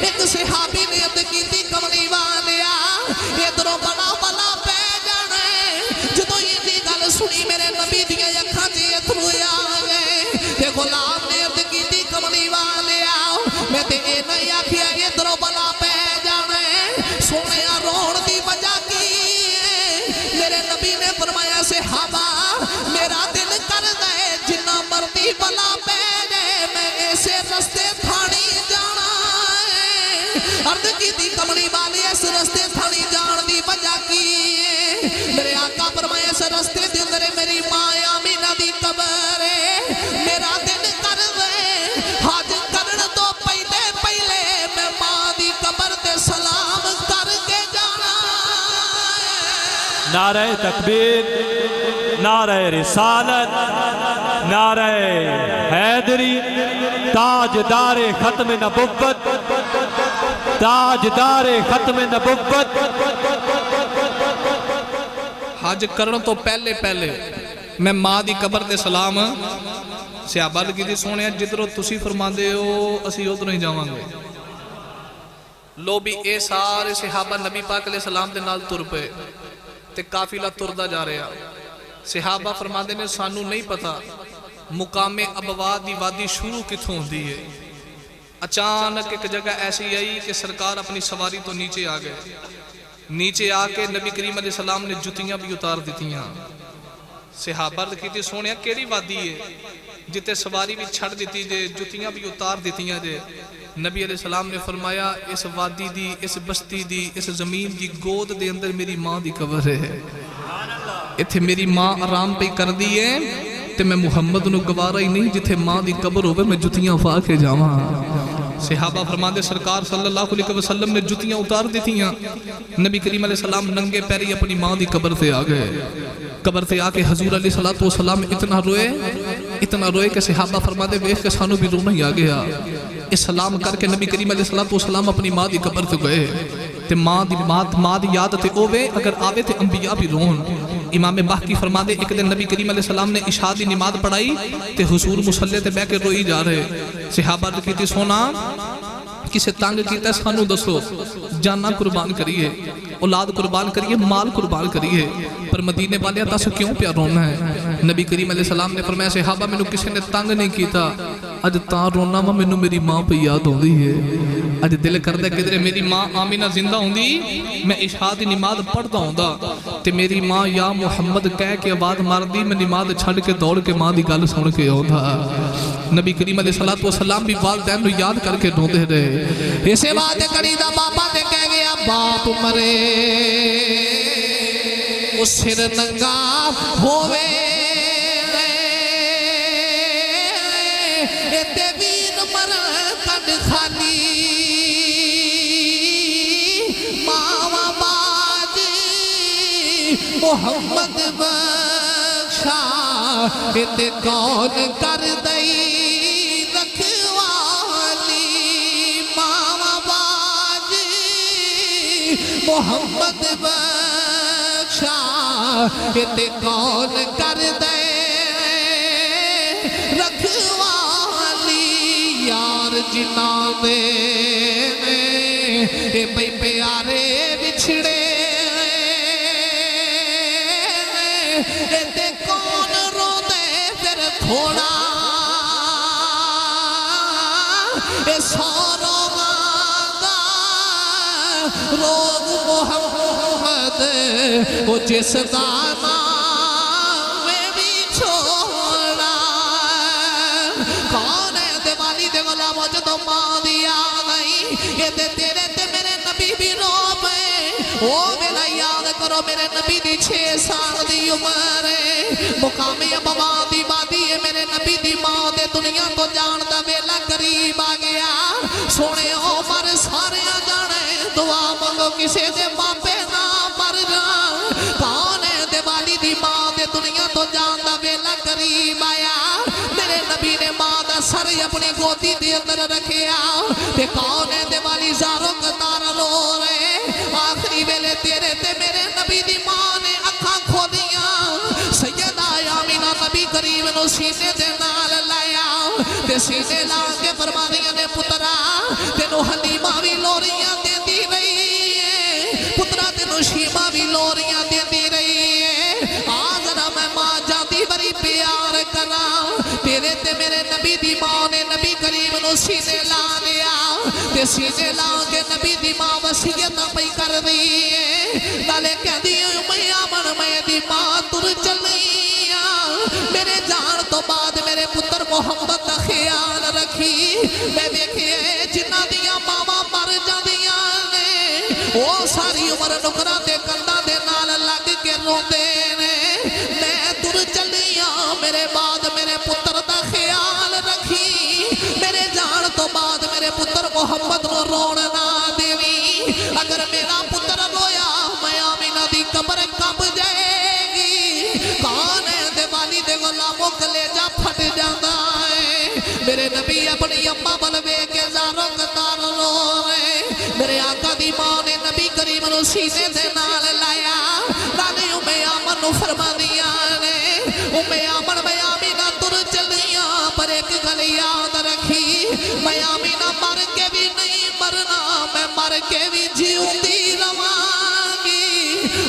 ایک صحابی نے عرض کیتی کملی والیا ادھروں بڑا بلا پے جانا ہے جدوں یہ گل سنی میرے نبی دی اکھاں تے اتھرو آ گئے تے غلام نے عرض کیتی کملی والیا میں تے اے نہیں آکھیا ادھروں بلا پے جانا ہے سونیا رون دی وجہ کی میرے نبی نے فرمایا صحابہ میرا دل کردا ہے جنہ مرضی بلا پے جائے میں ایسے رستے تھانی جانا ہے عرض کیتی کملی والی اس رستے تھانی جان دی وجہ کی میرے آقا فرمایا اس رستے دے اندر میری ماں آمینہ دی قبر ہے میرا دل کردا ہے حج کرن تو پہلے پہلے میں ماں دی قبر تے سلام کر کے جانا نعرہ تکبیر نعرہ رسالت نعرہ حیدری تاجدار ختم نبوت تاجدار ختم نبوت حج کرن تو پہلے پہلے میں ماں دی قبر دے سلام صحابہ لگی دی سونے جدرو تسی فرما دے ہو اسی ادھر ہی جاواں گے لو بھی اے سارے صحابہ نبی پاک علیہ السلام دے نال تر پے تے قافلہ تردا جا رہا صحابہ فرما دے نے سانو نہیں پتا مقام ابوا دی وادی شروع کتھوں ہوندی ہے اچانک ایک جگہ ایسی آئی کہ سرکار اپنی سواری تو نیچے آ گئے. نیچے آ کے نبی کریم علیہ السلام نے جتیاں بھی اتار دیتیاں. صحابہ کی تھی سونے کیڑی وادی ہے جتے سواری بھی چھڑ دیتی جے, جتیاں بھی اتار دیتیاں جے. نبی علیہ السلام نے فرمایا اس وادی دی, اس بستی دی, اس زمین دی گود دے اندر میری ماں دی قبر ہے. اتھے میری ماں آرام پہ کر دی ہے تے میں محمد نو گوارا ہی نہیں جتھے ماں دی قبر ہوئے میں جتیاں فا کے جاواں. صحابہ فرماندے سرکار صلی اللہ علیہ وسلم نے جتیاں اتار دی تھیاں. نبی کریم علیہ السلام ننگے پیری اپنی ماں دی قبر سے آ گئے. قبر سے آ کے حضور علیہ السلام اتنا روئے کہ صحابہ فرماندے ویکھ کے سانو بھی رونا ہی آ گیا. سلام کر کے نبی کریم علیہ السلام اپنی ماں دی قبر سے گئے تے ماں دی یاد تے اوے اگر آوے تے انبیاء بھی رون. امام باقی فرما دے ایک دن نبی کریم علیہ السلام نے عشاء دی نماز پڑھائی تے حضور مصلی تے بیٹھ کے روئی جا رہے. صحابہ نے کہتی سونا کسے تانگ کیتا ہے سانو دسو, جانا قربان کریے, اولاد قربان کریے, مال قربان کریے, پر مدینے والے تاسو کیوں پیا رونا ہے؟ نبی کریم علیہ السلام نے فرمایا صحابہ مینوں کسی نے تنگ نہیں کیتا, اج تاں رونا وا مینوں میری ماں پہ یاد ہوندی ہے. اج دل کردا کدھر میری ماں آمینہ زندہ ہوندی میں عشاء دی نماز پڑھدا ہوندا تے میری ماں یا محمد کہہ کے آواز ماردی میں نماز چھڈ کے دوڑ کے ماں دی گل سن کے آوندا. نبی کریم علیہ السلام بھی والدین نو یاد کر کے روندے رہے. اسے بات کری دا بابا تے کہہ گیا باپ مرے او سر ننگا ہووے تے وین مر کڈ خالی ماوا باجی محمد بخشا تے کون کر دئی محمد بخشا تے کون کر دے رکھوالی یار جنا دے بھئی پیارے بچھڑے تے کون رو دے پھر تھوڑا سورو روگ محمد وہ جس دانا میں بھی چھوڑا. کون ہے دیوالی دے غلام جدو ماں دیا نہیں یہ دے تیرے تے میرے نبی بھی رو میں او میرا یاد کرو میرے نبی دی 6 سال دی عمر ہے. مقامی ابوا دی بادی ہے میرے نبی دی ماں دے دنیا تو جان دا ویلا قریب آ گیا. سونے عمر سارے جانے دعا مانگو کسے دے باپے نہ مر جان. کون ہے دیوالی دی ماں دے دنیا تو جان دا ویلا قریب آیا. میرے نبی نے ماں دا سر اپنی گودی دے اندر رکھیا تے کون ہے دیوالی زاروں قطار رو رہے. آخری ویلے تیرے تے میرے نبی دی ماں نے اکھاں کھولیاں. سیدہ آمینہ نبی کریم نو سینے دے نال لایا تے سینے لا کے فرمانیاں نے پترا تینو حلیمہ بھی لوریاں دے دی رہی ہے, پترا تینو شیمہ بھی لوریاں دے دی رہی ہے. آذرہ میں ماں جاتی بری پیار کرا تیرے تے میرے نبی دی ماں نے نبی کریم نو سینے لا لیا تے سینے لا کے نبی دی ماں وصیت پئی کر دی ہے. نالے کہہ دی میں آمن میں دی ماں تر چلیاں میرے جان تو بعد میرے پتر محمد دا خیال رکھی. میں دیکھئے جنہ دیاں ماما مر جاندیاں نے وہ ساری عمر نکرہ دے کندہ دے نال لگ کے روندے نے. میں تر چلیاں میرے بعد میرے پتر دا خیال رکھی. میرے جان تو بعد میرے پتر محمد نو رون نہ دیوی. اگر میرا پتر رویا میں آمینہ دی قبر کب جائے گی. کون ہے دیوالی دے غلاموں کلیجہ پھٹ جاندہ ہے. میرے نبی اپنی اممہ بلوے کے زاروں قطار رو رہے. میرے آقا دی ماں نے نبی کریم نو سینے دے نال لایا. نانے امیں آمن نو فرما دیا نے امیں آمن میں آمینہ تر چلیاں پر ایک گل یاد رکھی میں آمینہ مر کے بھی نہیں مرنا میں مر کے بھی جیوندی روانگی.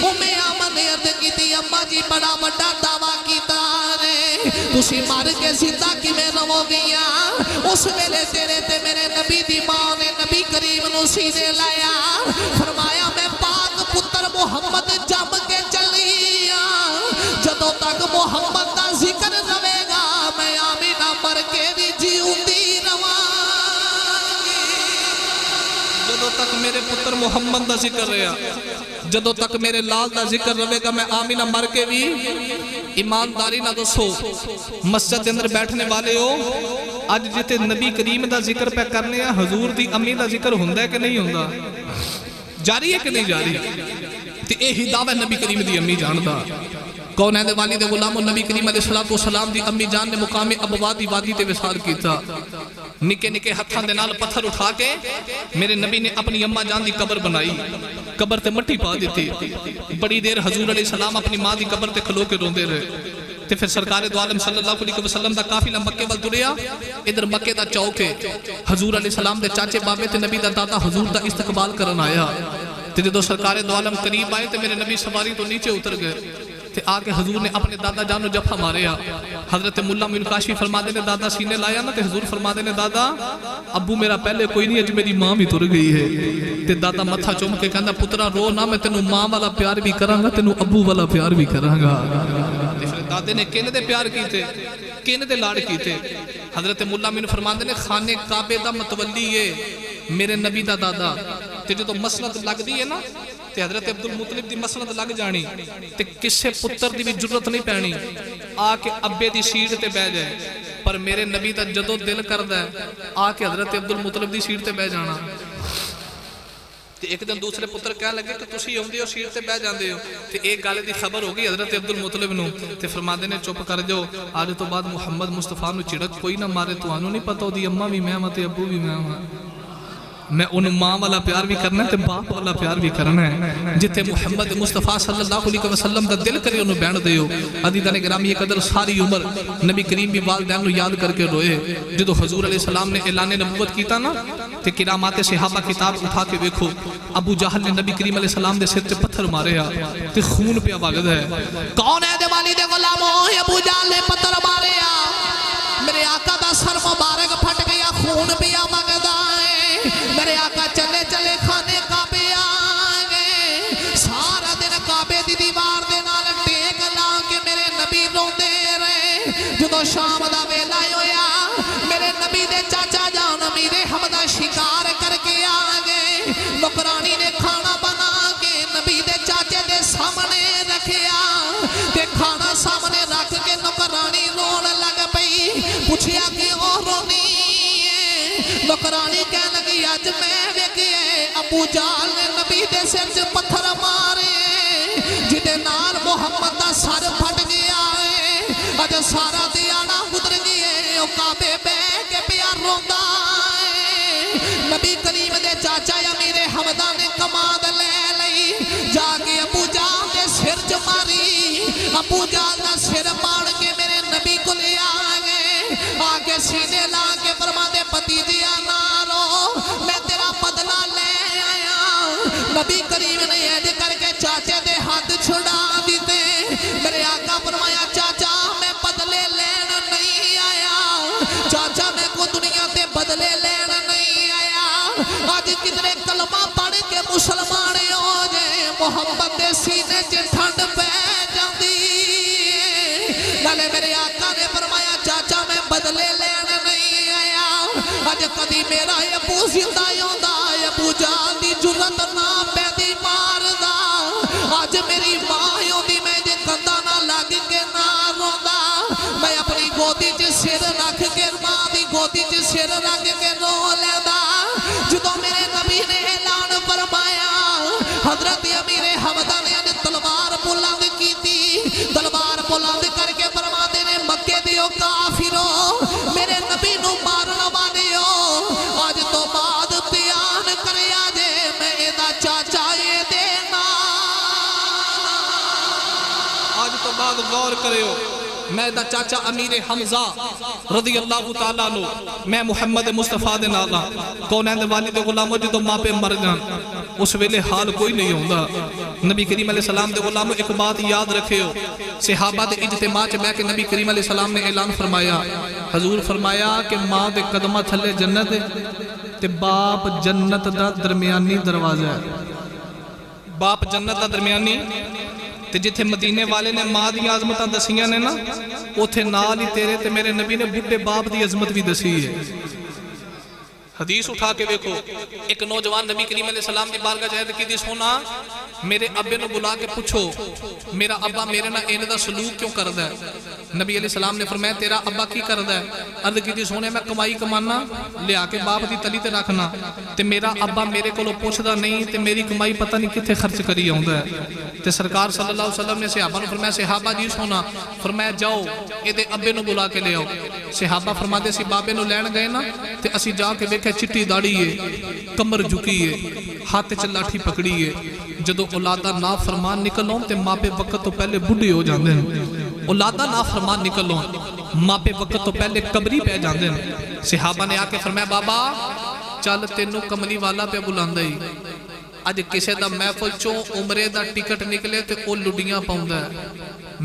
امیں آمن نے عرض کی تھی اممہ جی بڑا بڑا دعویٰ کیتا نے تسی مر کے زندہ کی میں رو گیا. اس ویلے تیرے تے میرے نبی دی ماں نے نبی کریم نو سینے لایا فرمایا میں پاک پتر محمد جم کے چلی جدوں تک محمد دا ذکر رہے گا میں آمینہ مر کے بھی جیوندی رواں جدوں تک میرے پتر محمد دا ذکر رہا جدوں تک میرے لال دا ذکر رہے گا میں آمینہ مر کے بھی ایمانداری نہ دسو مسجد اندر بیٹھنے والے ہو آج جتے نبی کریم دا ذکر پہ کرنے ہیں حضور دی امی دا ذکر ہوندہ ہے کہ نہیں ہوندہ جاری ہے کہ نہیں جاری تے اے ہی دعوی نبی کریم دی امی جاندہ کون ہے دے والد غلام و نبی کریم علیہ السلام دی امی جان نے مقام ابوادی وادی تے وصال کیتا نکے نکے ہتھاں دے نال پتھر اٹھا کے میرے نبی نے اپنی اماں جان دی قبر بنائی قبر تے مٹی پا دیتی بڑی دیر حضور علیہ السلام اپنی ماں دی قبر تے کھلو کے روندے رہے تے پھر سرکار دو عالم صلی اللہ علیہ وسلم دا قافلہ مکے وال تریا ادھر مکے دا چوک ہے حضور علیہ السلام دے چاچے بابے تے نبی دا دادا حضور دا استقبال کرن آیا تے جدو سرکار دو عالم قریب آئے تے میرے نبی سواری تو نیچے اتر گئے تے آکے حضور نے اپنے دادا جانو جفا ماریا حضرت مولا معین کاشی فرما دے نے دادا سینے لایا نا تے حضور فرما دے نے دادا ابو میرا پہلے کوئی نہیں اج میری ماں بھی تر گئی ہے تے دادا متھا چوم کے کہندا پترا رو نہ میں تینوں ماں والا پیار بھی کراں گا تینوں ابو والا پیار بھی کراں گا دادے نے کینے دے پیار کیتے کینے دے لاڑ کیتے حضرت مولا معین فرما دے نے خانے کعبے دا متولی ہے میرے نبی دا دادا تے جو تو مسند لگ دی ہے نا تے حضرت عبدالمطلب دی مسند لگ جانی تے کسے پتر دی بھی جرت نہیں پہنی آکے ابے دی سیٹ تے بہ جائے پر میرے نبی دا جدو دل کردہ ہے آکے حضرت عبدالمطلب دی سیٹ تے بہ جانا تے ایک دن دوسرے پتر کہہ لگے کہ تسی ہوندے ہو سیٹ تے بہ جاندے ہو تے ایک گالے دی خبر ہوگی حضرت عبدالمطلب نو تے فرما دے نے چپ کر جو آج تو بعد محمد مصطفیٰ نو چڑک کوئی نہ مارے تو آنو نہیں پتہ ہو دی اممہ بھی میں ہوں تے ابو بھی میں ہوں میں ان ماں والا پیار بھی کرنا ہے تے باپ والا پیار بھی کرنا ہے جتے محمد مصطفیٰ صلی اللہ علیہ وسلم دا دل کرے انہوں بیان دے ہو عزیزان گرامی یہ قدر ساری عمر نبی کریم بھی والدین نو یاد کر کے روئے جدو حضور علیہ السلام نے اعلان نبوت کیتا نا تے کرامات صحابہ کتاب اٹھا کے دیکھو ابو جہل نے نبی کریم علیہ السلام دے سر تے پتھر مارے تے خون پہ آواز ہے کون ہے دے والد غلاموں ابو جہل نے پتھر مارے میرے آقا دا سر مبارک پھٹ گیا خون پہ آواز میرے آقا چلے چلے خانے کعبے آگئے سارا دن کعبے دی دیوار دے نال ٹیک لا کے میرے نبی روندے رہے جدو شام دا ویلا ہویا میرے نبی دے چاچا جان میرے حمدہ شکار کر کے آگئے نکرانی نے کھانا بنا کے نبی دے چاچے دے سامنے رکھیا تے کھانا سامنے رکھ کے نکرانی رون لگ پئی پوچھیا کہ اور رونی نکرانی کہنے لگی آج میں ویکھئے ابو جہل نے نبی دے سر سے پتھر مارے جدے نال محمد دا سر پھٹ گیا ہے آج سارا دیانا گزر گئے کعبے بے کے پیار روندا ہے نبی کریم دے چاچا امیر حمدہ نے کماد لے لئی جا کے ابو جہل دے سر چ ماری ابو جہل دا سر پاڑ کے میرے نبی کو لے آگئے آگے سینے لا کے فرما دے پتی دیا نارو میں تیرا بدلہ لے آیا نبی کریم نے عید کر کے چاچے دے ہاتھ چھڑا دیتے میرے آقا فرمایا چاچا میں بدلے لین نہیں آیا چاچا میں کو دنیا تے بدلے لین نہیں آیا آج کتنے کلمہ پڑھ کے مسلمان ہو جائے محبت دے سینے چے ٹھنڈ پہ جاندی نالے میرے آقا نے فرمایا چاچا میں بدلے لین نہیں آیا آج کدی میرا ابو زندہ یوندا ابو جہل دی جرت نہ پیدی مار دا آج میری ماں یوندی میں جے کندہ نہ لگ کے نہ روندا میں اپنی گودی چ سر رکھ کے ماں دی گودی چ سر رکھ کے رو لیندا جدوں میرے نبی نے اعلان فرمایا حضرت امیر حمدہ نے تلوار بلند کیتی تلوار بلند کر کے فرما دے نے مکے دیو کافروں میرے نبی نو مارن والےو آج تو بعد بیان کریا جے میں ایدا چاچا یہ دینا آج تو بعد غور کرے ہو میں دا چاچا امیر حمزہ رضی اللہ تعالیٰ عنہ میں محمد مصطفیٰ دے نالا کونین دے والد غلاموں جدو ماں پہ مر جان اس ویلے حال کوئی نہیں ہوندہ نبی کریم علیہ السلام دے غلاموں ایک بات یاد رکھے ہو صحابہ دے اجتماع چ بیٹھ کے نبی کریم علیہ السلام نے اعلان فرمایا حضور فرمایا کہ ماں دے قدمہ تھلے جنت تے باپ جنت دا درمیانی دروازہ ہے باپ جنت دا درمیانی تے جتھے مدینے والے نے ماں دی عظمتاں دسیاں نے نا اوتھے نال ہی تیرے تے میرے نبی نے بڈھے باپ دی عظمت بھی دسی ہے حدیث اٹھا کے دیکھو ایک نوجوان نبی کریم علیہ السلام کی بارگاہ جہد کی دی سونا میرے ابے نو بلا کے پوچھو میرا ابا میرے نہ این دا سلوک کیوں کردا ہے نبی علیہ السلام نے فرمایا تیرا ابا کی کردا ہے عرض کی دی سونے میں کمائی کمانا لیا کے باپ دی تلی تے رکھنا تے میرا ابا میرے کولو پوچھدا نہیں تے میری کمائی پتہ نہیں کتھے خرچ کری آوندا ہے تے سرکار صلی اللہ علیہ وسلم نے صحابہ نو فرمایا صحابہ جی سونا فرمایا جاؤ اے دے ابے نو بلا کے لے آؤ صحابہ فرماتے سی بابے نو لین گئے نا تے اسی جا کے ویکھیا چٹی داڑھی ہے کمر جھکی ہے ہاتھ چ لاٹھی پکڑی ہے جدو اولادہ نافرمان نکلوں تے ماں پہ وقت تو پہلے بڈھے ہو جاندے ہیں اولادہ نافرمان نکلوں ماں پہ وقت تو پہلے قبری پہ جاندے ہیں صحابہ نے آکے فرمایا بابا چل تینو کملی والا پہ بلاندہ ہی اج کسے دا محفل چوں عمرے دا ٹکٹ نکلے تے او لڈیاں پاؤندہ ہے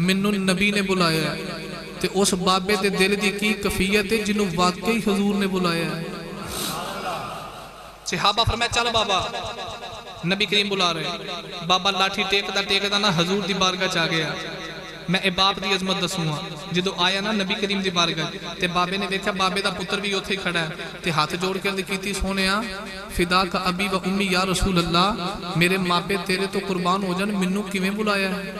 منو نبی نے بلایا ہے تے اس بابے دے دل دی کی کفیت ہے جنہوں واقعی حضور نے بلایا ہے صحابہ فرمایا چل بابا نبی کریم بلا رہے بابا لاٹھی ٹیک دا نا حضور دی بارگاہ چاہ گیا میں اے باپ دی عظمت دسوں گا جدو آیا نا نبی کریم دی بارگاہ تے بابے نے دیکھا بابے دا پتر بھی اتھے کھڑا ہے تے ہاتھ جوڑ کے کیتی سونیا فدا کا ابی و امی یا رسول اللہ میرے ماں پہ تیرے تو قربان ہو جان منو کیویں بلایا ہے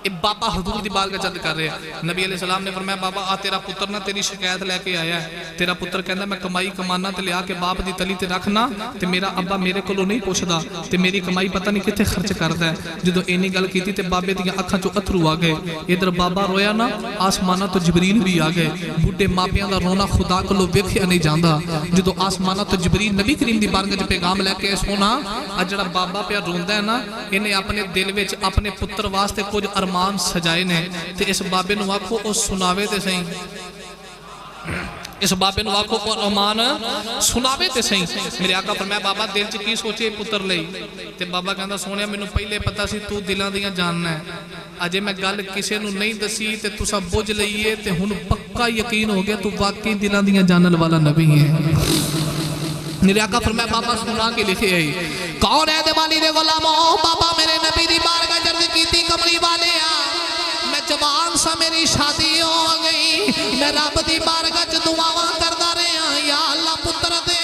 اے بابا حضور دی بارگاہ چند کر رہے ہیں نبی علیہ السلام نے فرمایا بابا آ تیرا پتر نہ تیری شکایت لے کے آیا ہے تیرا پتر کہنا میں کمائی کمانا تے لیا کے باپ دی تلی تے رکھنا تے میرا ابا میرے کولو نہیں پوچھدا تے میری کمائی پتہ نہیں کتے خرچ کردا ہے جدو اینی گل کیتی تے بابے دیاں اکھاں چوں اتھرو آ گئے ادھر بابا رویا نا آسماناں تو جبریل بھی آ گئے بڈھے ماپیاں دا رونا خدا کولو ویکھیا نہیں جاندا جدو آسماناں تو جبریل نبی کریم دی بارگاہ وچ پیغام لے کے سونا اج جڑا بابا پیا روندا ہے نا اینے اپنے دل وچ اپنے پتر واسطے کچھ ارمان سجائے تے اس بابے نو آکھو او سناوے تے سہیں اس بابے نو آکھو او امان سناوے تے سہیں میرے آقا فرمایا بابا دل چ کی سوچے پتر لئی تے بابا کہندا سونیا مینوں پہلے پتہ سی تو دلاں دیاں جاننا ہے اجے میں گل کسے نو نہیں دسی تے تساں بوجھ لئیے تے ہن پکا یقین ہو گیا تو واقعی دلاں دیاں جانن والا نبی ہے میرے آقا فرمایا بابا سنا کے لکھے ہے کون ہے دے والی دے غلاموں بابا میرے نبی دی بارگاہ جرد کیتی کملی والے میں جوان سا میری شادی ہو گئی میں رب دی بارگاہ چ دعاواں کردا رہیا یا اللہ پتر دے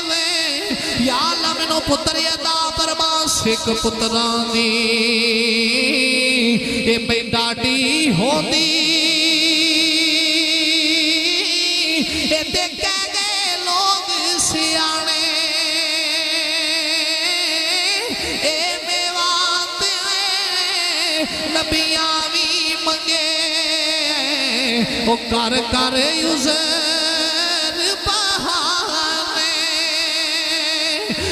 دے یا اللہ مینوں پتر عطا فرما سکھ پتراں دی اے بے ڈاٹی ہوندی اے تے کہہ گئے لوگ سیانے اے میوات نبیاں او کر کر یوزر بہانے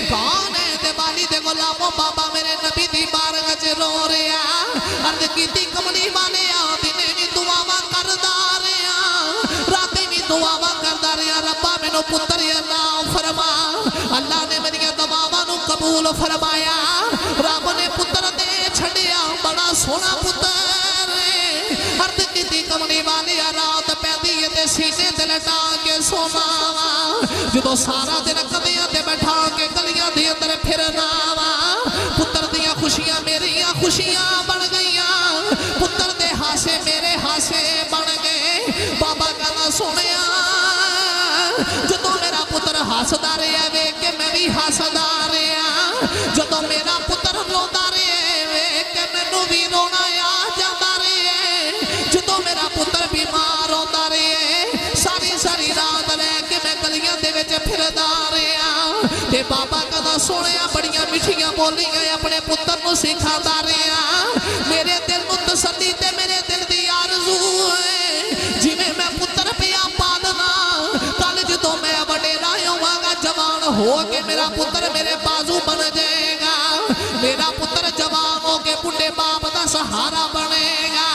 کون ہے دے والی دے غلاموں بابا میرے نبی دی بارگاہ چ رو رہا عرض کیتی کملی والے دنے بھی دعاواں کردا رہیا راتے بھی دعاواں کردا رہیا ربا مینوں پتر عطا فرما اللہ نے میری دعاواں نو قبول فرمایا رب نے پتر دے چھڈیا بڑا سونا پتر عرض کیتی کملی والے رات پیندی تے سینے تے لٹا کے سونا جدو سارا دن کدیاں تے بیٹھا کے گلیاں دے اندر پھرنا پتر دیاں خوشیاں میریاں خوشیاں بن گئیاں پتر دے ہاسے میرے ہاسے بن گئے بابا کہنا سنیا جدو میرا پتر ہاسدا رہیا ویکھ کے میں بھی ہاسدا رہیا جدو میرا پتر روندا رہیا ویکھ کے مینوں بھی رونا آ جاندا رہیا جدو میرا پتر بیمار ہوتا رہے ساری رات رہ کے میں گلیاں دے وچ پھردا رہیا تے بابا کدا سونیا بڑیاں میٹھیاں بولیاں اپنے پتر نو سکھاتا رہیا میرے دل نو تسلی تے میرے دل دی آرزو ہے جویں میں پتر پیا پالنا کل جدوں میں وڈیرا ہوواں گا جوان ہو کے میرا پتر میرے بازو بن جائے گا میرا پتر جوان ہو کے بڈھے باپ دا سہارا بنے گا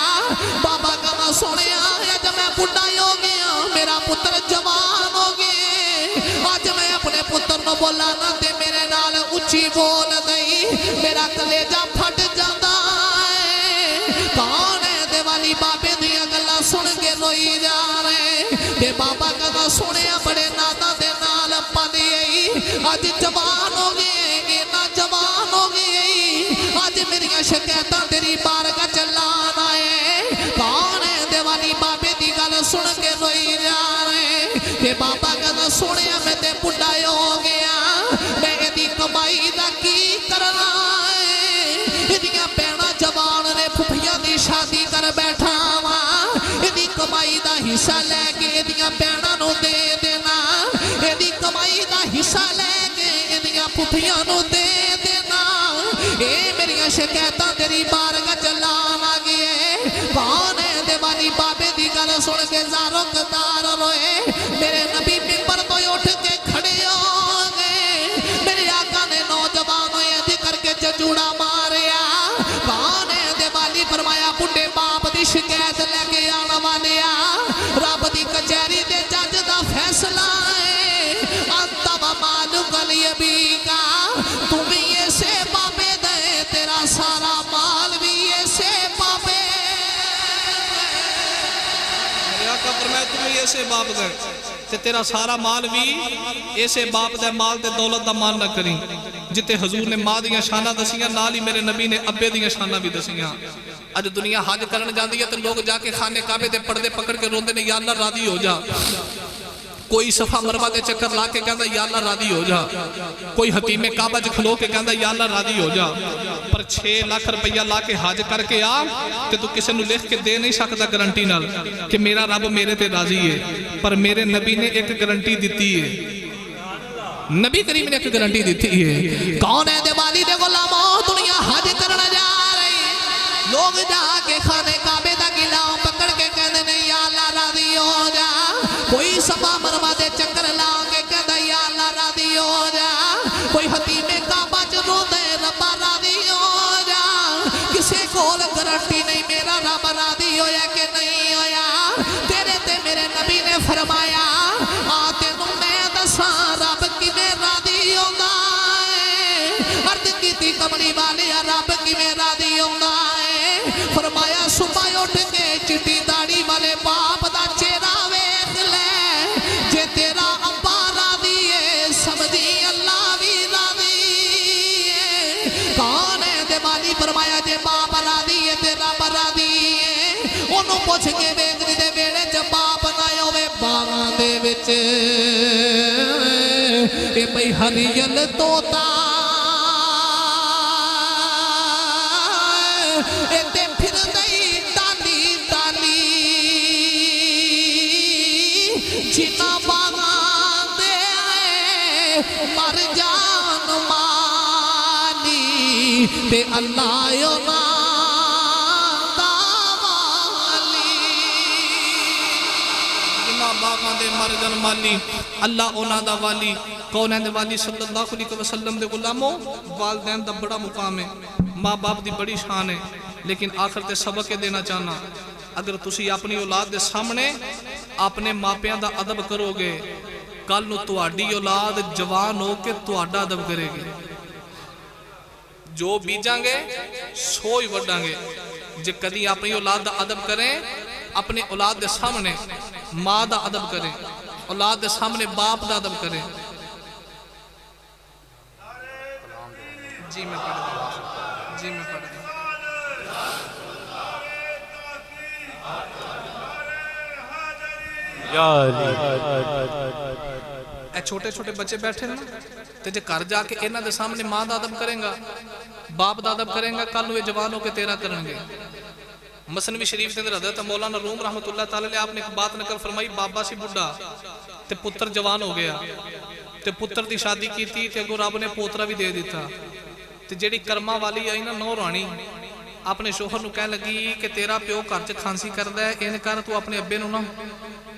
بابا کہنا سونے اج میں بڑھا ہو گیا میرا پتر جوان ہو گیا اج میں اپنے پتر نو بولانا تے میرے نال اچھی بول گئی میرا کلیجہ پھٹ جاتا ہے کون ہے دیوالی بابے دیا گلا سن کے روئی جا رہے تے بابا کہتا سنے بڑے نادا دے نال پالی اج جوان ہو گئے نا جوان ہو گئی اج میری شکایتاں تیری بارگاہ چلان آئے کون ہے دیوالی بابے دی گل سن کے روئی جا رہے تے بابا کہتا سنے میں تے بڑھا ہو گیا میں دی کمائی دا کی کرنا ہے ادیاں پینا جوان نے پھپھیاں دی شادی کر بیٹھا ہاں ادی کمائی دا حصہ لے کے ادیاں پینا نو دے دینا ادی کمائی دا حصہ لے کے ادیاں پھپھیاں نو دے دینا اے میری شکایتاں تیری بارگاہ چلان آ گئے کون ہے دیوالی بابے دی گل سن کے زاروں قدار روئے میرے نبی ممبر تو اٹھ کے کھڑے ہو گئے میرے آقا نے نوجوانوں یہ کر کے ججوڑا ماریا کون ہے دیوالی فرمایا بڑھے باپ دی شکایت لے کے آنا والیا رب دی کچہری دے جج دا فیصلہ ہے انت و مالک الیبی کا تم یہ سے پاپے دے تیرا سارا مال بھی یہ سے پاپے میرے آقا فرمایا تمہیں ایسے باپ دے تے تیرا سارا مال بھی ایسے باپ دے مال دے دولت دا مان نہ کریں جتے حضور نے ماں دیاں شانہ دسیاں نال ہی میرے نبی نے ابے دیاں شانہ بھی دسیاں اج دنیا حج کرن جاندی ہے تو لوگ جا کے خانے کعبے دے پردے پکڑ کے روندے نے یا اللہ راضی ہو جا کوئی صفا مروا دے چکر لا کے کہندا یا اللہ راضی ہو جا کوئی حتیم کعبہ وچ کھلو کے کہندا یا اللہ راضی ہو جا پر 6 لاکھ روپیہ لا کے حج کر کے آ تے تو کسے نو لکھ کے دے نہیں سکدا گارنٹی نال کہ میرا رب میرے تے راضی ہے پر میرے نبی نے ایک گارنٹی دیتی ہے نبی کریم نے ایک گارنٹی دیتی ہے کون ہے دیوالی دے غلاموں دنیا حج کرنا جا رہی لوگ جا کے خانے کعبے دا گلاؤں پکڑ کے کہنے نہیں یا اللہ راضی ہو جا کوئی صفا مروا دے چکر لا کے کہتا یا اللہ راضی ہو جا کوئی حتیم کعبہ چ روندے رب راضی ہو جا کسے کول گارنٹی نہیں میرا رب راضی ہویا کہ نہیں ہویا تیرے تے میرے نبی نے فرمایا آتے نوں میں دساں رب کیویں راضی ہوندا ہے عرض کیتی کملی والے رب کیویں راضی ہوندا ہے فرمایا صبح اٹھ کے چٹی داڑھی والے باپ دا چہرہ ویکھ لے جے تیرا ابا راضی ہے سمجھی اللہ بھی راضی ہے کون ہے دیوالی فرمایا جے باپ راضی ہے تے رب راضی ہے انہوں پوچھ کے ویکھ دے ویڑے چ باپ نہ ہوے باغاں دے وچ اے بھئی ہریل توتا تے پھر دئی ٹالی ٹالی جنا باغاں دے مر جان مالی تے اللہ یونا باغاں دے مر جان مالی اللہ اونا دا والی کون ہے والی صلی اللہ علیہ وسلم دے غلاموں والدین دا بڑا مقام ہے ماں باپ دی بڑی شان ہے لیکن آخر تے سبق کے دینا چاہنا اگر تسی اپنی اولاد دے سامنے اپنے ماپیاں دا ادب کرو گے کل نو تواڈی اولاد جوان ہو کے تواڈا ادب کرے گی جو بیجاں گے سوئی وڈاں گے جے کدی اپنی اولاد دا ادب کریں اپنے اولاد دے سامنے ماں دا ادب کریں اولاد دے سامنے باپ دا ادب کریں جی میں پڑھ دوں جی میں پڑھ دوں اے چھوٹے چھوٹے بچے بیٹھے نا تے جے کر جا کے انہاں دے سامنے ماں دا ادب کریں گا باپ دا ادب کریں گا کل نو یہ جوان ہو کے تیرا کریں گے مثنوی شریف کے اندر حضرت مولانا روم رحمۃ اللہ تعالی علیہ آپ نے ایک بات نقل فرمائی بابا سی بڈھا تے پتر جوان ہو گیا تے پتر دی شادی کی تھی تے اگوں رب نے پوترا بھی دے دیتا تے جیڑی کرما والی آئی نا نو رانی اپنے شوہر نو کہنے لگی کہ تیرا پیو گھر چ کھانسی کردا ہے این کر تو اپنے ابے نو نا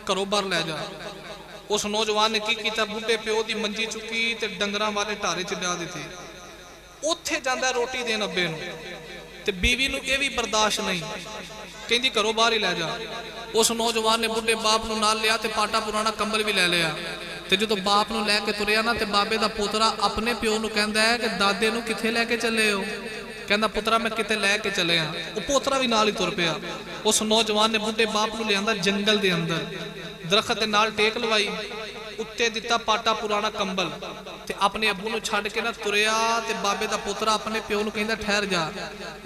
گھروں باہر لے جا اس نوجوان نے کی کیتا بڈھے پیو دی منجی چکی تے ڈنگراں والے ٹارے چ ڈا دتے اوتھے جاندا روٹی دین ابے نو تے بیوی نو یہ بھی برداشت نہیں کہندی گھروں باہر ہی لے جا۔ اس نوجوان نے بڈھے باپ نو نال لیا تے پاٹا پرانا کمبل بھی لے لیا تے جدوں باپ نو لے کے تریا نا تے بابے دا پوترا اپنے پیو نو کہندا ہے کہ دادے نو کتھے لے کے چلے ہو؟ کہندا پترا میں کتے لے کے چلے ہاں۔ وہ پوترا بھی نال ہی تر پیا۔ اس نوجوان نے بڈھے باپ نو لے آندا جنگل دے اندر، درخت دے نال ٹیک لوائی، اتے دیتا پاٹا پرانا کمبل تے اپنے ابو نو چھڈ کے نہ تریا تے بابے دا پوترا اپنے پیو نو کہندا ٹھہر جا،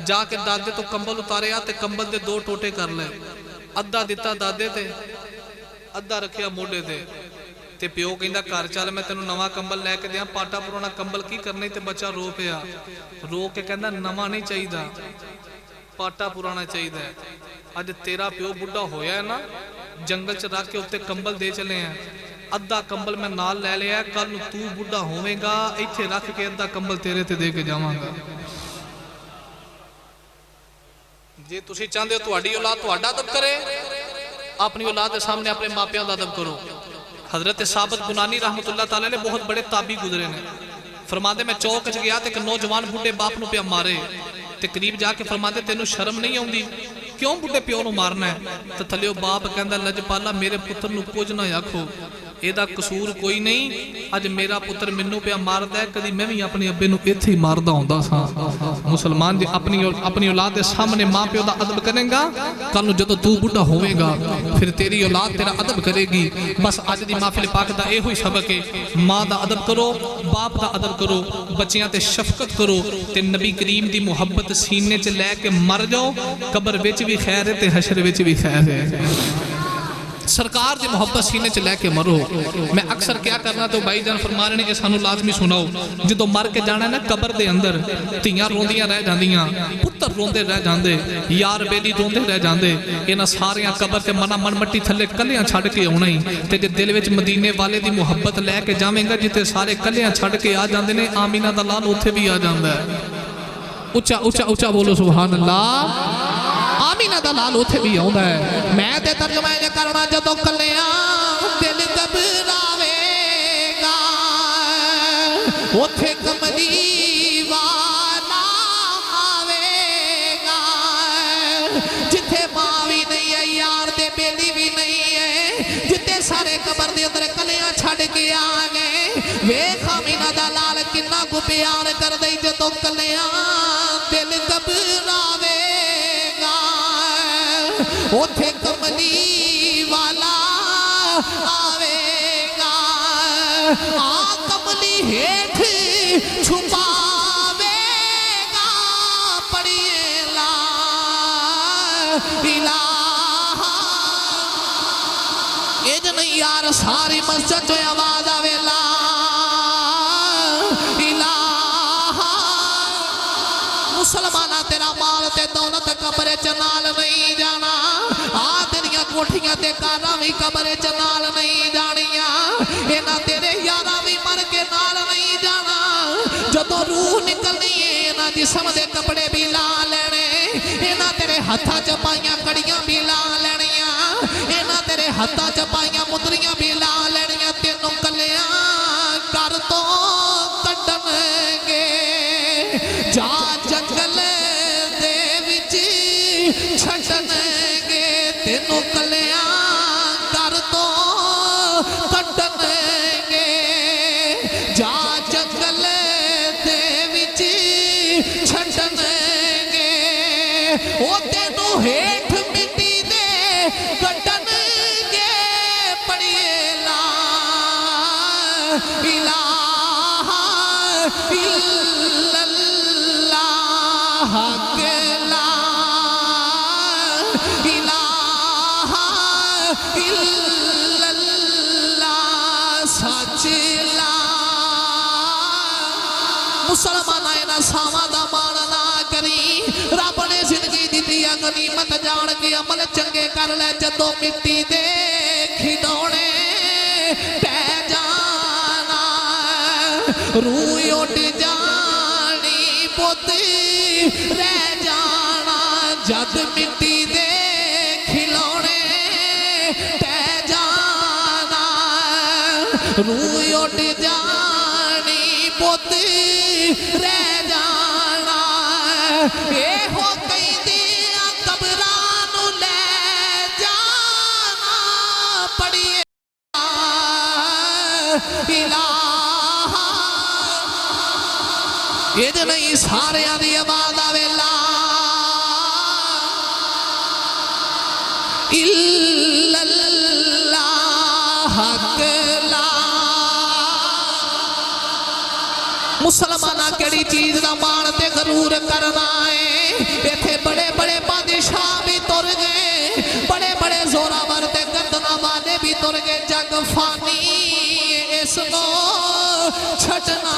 جا کے دادے تو کمبل اتاریا تے کمبل دے 2 ٹوٹے کر لے، ادھا دیتا دادے تے ادھا رکھیا موڈے تے پیو کہندا گھر چل میں تینوں نواں کمبل لے کے دیاں، پاٹا پرانا کمبل کی کرنے تے بچہ رو پیا، رو کے کہندا نواں نہیں چاہیدا، پاٹا پرانا چاہیدا ہے۔ اج تیرا پیو بڈھا ہویا ہے نا، جنگل چ رکھ کے اتنے کمبل دے چلے ہیں، ادھا کمبل میں نال لے لیا، کل تو بڈھا ہوویں گا ایتھے رکھ کے ادھا کمبل تیرے تے دے کے جاواں گا۔ جے تسی چاہندے ہو تہاڈی اولاد تہاڈا ادب کرے، اپنی اولاد کے سامنے اپنے ماپیاں دا ادب کرو۔ حضرت ثابت بنانی رحمت اللہ تعالی نے بہت بڑے تابعی گزرے نے، فرماندے میں چوک وچ گیا تے ایک نوجوان بڈھے باپ نو پیا مارے تے قریب جا کے فرماندے تینوں شرم نہیں آوندی، کیوں بڈھے پیو نو مارنا ہے؟ تے تھلیو باپ کہندا لجپالا میرے پتر نو کچھ نہ آکھو، اے دا قصور کوئی نہیں، اج میرا پتر مینوں پیا ماردا ہے، کدی میں بھی اپنے ابے نو ایتھے ہی ماردا ہوندا سا۔ مسلمان جی اپنی اولاد دے سامنے ماں پیو دا ادب کرے گا، کل نو جدوں تو بڈھا ہوے گا پھر تیری اولاد تیرا ادب کرے گی۔ بس اج دی محفل پاک دا اے ہوئی سبق ہے، ماں دا ادب کرو، باپ دا ادب کرو، بچیاں تے شفقت کرو تے نبی کریم دی محبت سینے چ لے کے مر جاؤ، قبر وچ بھی خیر ہے تے حشر وچ بھی خیر ہے۔ سرکار دی محبت سینے چ لے کے مرو۔ میں اکثر کیا کرنا تو بھائی جان فرما رہے ہیں کہ سانو لازمی سناؤ، جدو مر کے جانا ہے نا قبر دے اندر، تیاں روندیاں رہ جاندیاں، پتر روندے رہ جاندے، یار بیلی روندے رہ جاندے، انہاں ساریاں قبر تے منا من مٹی تھلے کلیاں چھڑ کے ہونا ہی تے جے دل وچ مدینے والے دی محبت لے کے جاویں گا جتے سارے کلیاں چھڑ کے آ جاندے نے، آمینہ دا لال اوتھے بھی آ جاندا ہے۔ اچھا اچھا اچھا بولو سبحان اللہ۔ آمینہ دا لال اوتھے بھی آوندا ہے۔ میں تے ترجمہ یہ کرنا جدوں کلیاں دل گھبراوے گا، اوتھے کملی والا آوے گا، جتھے ماں بھی نہیں ہے یار دے بیلی بھی نہیں ہے، جتھے سارے قبر دے اندر کلیاں چھڑ کے آ گئے، ویکھ آمینہ دا لال کنا کو پیار کر دئی جدوں کلیاں دل گھبراوے گا، اوتھے کملی والا آوے گا، آ کملی ہیٹھ چھپاوے گا، پڑھیے لا الہ اے جو نہیں یار ساری مسجد جو آواز آوے لا الہ۔ مسلمانہ تیرا مال تے دولت قبر چنال نہیں جانا، تیریاں کوٹھیاں تے کاراں بھی قبر چنال نہیں جانیاں، انہاں تیرے یاراں بھی مر کے نال نہیں جانا، جدوں روح نکلنی ہے انہاں جسم دے کپڑے بھی لا لینے، انہاں تیرے ہتھاں چ پائیاں کڑیاں بھی لا لینیاں، انہاں تیرے ہتھاں چ پائیاں مدریاں بھی لا لینیاں، تینوں کلیاں کر تو کڈن گے، جا جنگل دے وچ چھڈن گے، تینوں کلیاں کر تو کڈن گے، جا جنگل دے وچ چھڈن گے، او تینوں ہیٹھ مٹی دے کڈن گے، پڑھیے لا الہ الا اللہ کے لا الہ الا اللہ سچ لا۔ مسلمان اینا ساواں دا مان نہ کری، رب نے زندگی دیتی ہے غنیمت جان کے عمل چنگے کر لے، جدوں مٹی دے کھڈونے پہ جانا، روح اٹھ جانی پوت رہ جانا، جد مٹی دے کھلونے پہ جانا، روح اٹھ جانی پوت رہ جانا، اے ہو کئی دیا قبران یہ نہیں سارے دی آواز آوے لا الا اللہ لا مسلمانہ کیڑی چیز دا مانتے غرور کرنا ہے ایتھے بڑے بڑے بادشاہ بھی تر گئے بڑے بڑے زورا ورتے گردنا والے بھی تر گئے جگ فانی اس کو چھٹنا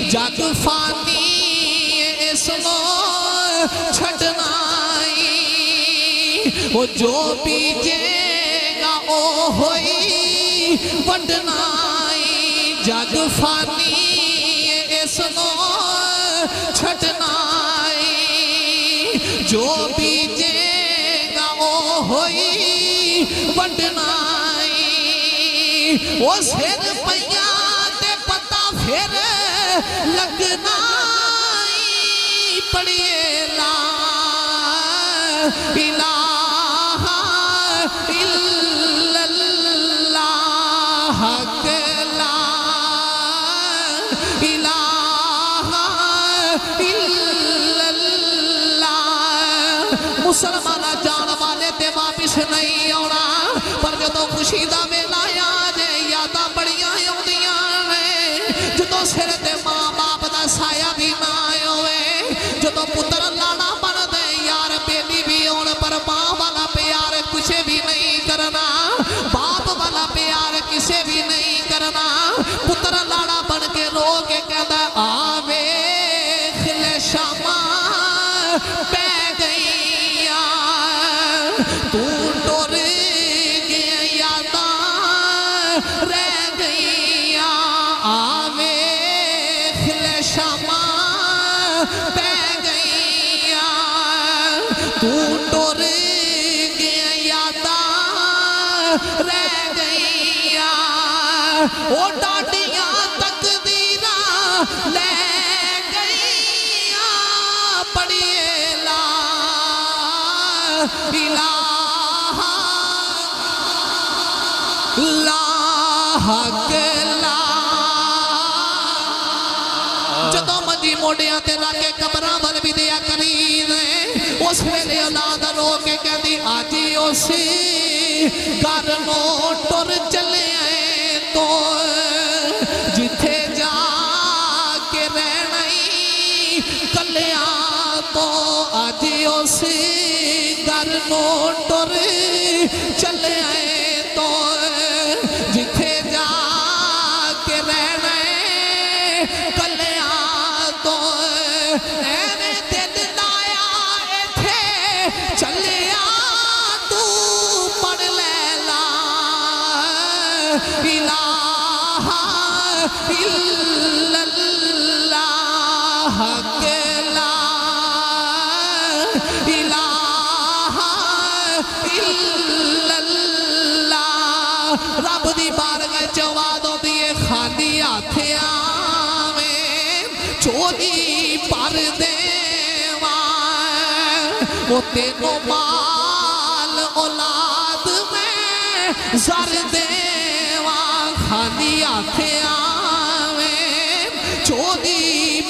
جگ فانی اس کو چھٹنا وہ جو بیجے گا او ہوئی وڈنا جگ فانی اس کو چھٹنا جو بیجے گا او ہوئی وڈنا وہ سر پیاں تے پتا پھر لگنا پڑیے لا الہ الا اللہ لا الہ الا اللہ مسلمانہ جان والے تے واپس نہیں آنا پر جدو خوشی دا ویلا آ جائے یاداں بڑیاں آؤندیاں نے جدو سر تے ماں باپ دا سایہ بھی نہ ہوئے جدو پتر لاڑا بن دے یار بیٹی بھی ہون پر ماں والا پیار کچھ بھی نہیں کرنا باپ والا پیار کسے بھی نہیں کرنا پتر لاڑا بن کے رو کے کہتا آویخ لے شامہ پہ گئی تو ٹور گیا یاداں رہ گئی آویخ لے شامہ پہ گئی تو ٹور گیا یاداں رہ گئی وہ ڈاڈیاں تقدیراں لے گئیاں پڑھیے لا الہ لا جدو منجی موڑیاں تے رکھے قبراں ول بھی دیا کرین اس ویلے اولاد رو کے کہتی آجی اسی گھر نو ٹر چلے آئے تو جتھے جا کے رہنائی کلیاں تو آجی اسی گھر نو ٹر چلے آئے تو جتھے جا کے رہنائی کلیاں تو ایویں دل لایا ایتھے چلیا تو پڑھ لے لا الہ الا اللہ لا الہ الا اللہ رب دی بارگاہ جواد دیے خالی ہاتھیاں میں چوری پر دیواں وہ تینوں مال اولاد میں زر دیواں خالی ہاتھیاں میں چوری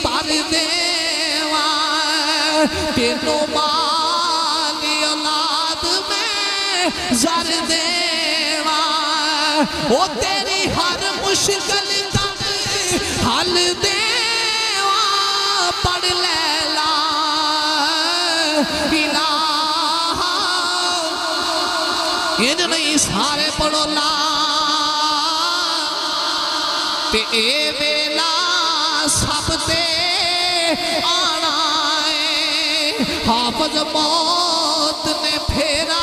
پر دیواں تینوں مال اولاد میں زر دیواں وہ تیری ہر مشکل کا حل دیواں پڑھ لے لا الہ یہ نہیں سارے پڑھو لا تے اے ویلا سب تے آنا ہے حافظ موت نے پھیرا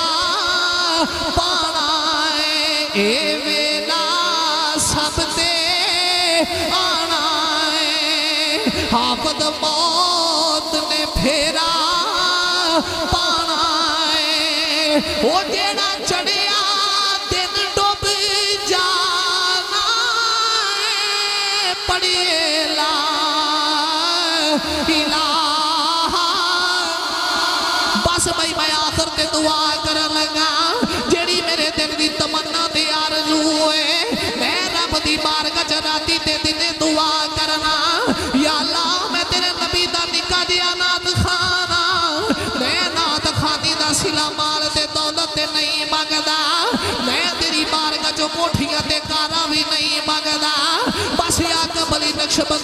پانا ہے اے ویلا سب تے آنا ہے حافظ موت نے پھیرا پانا ہے وہ جیڑا چڑھیا دن ڈوب جانا ہے پڑھیے لا الہ بس بھائی میں آخر تے دعا کر لگا جیڑی میرے دل دی تمنا تے آرزو ہے میں رب دی بارگاہ چ راتی تے دن دعا کرنا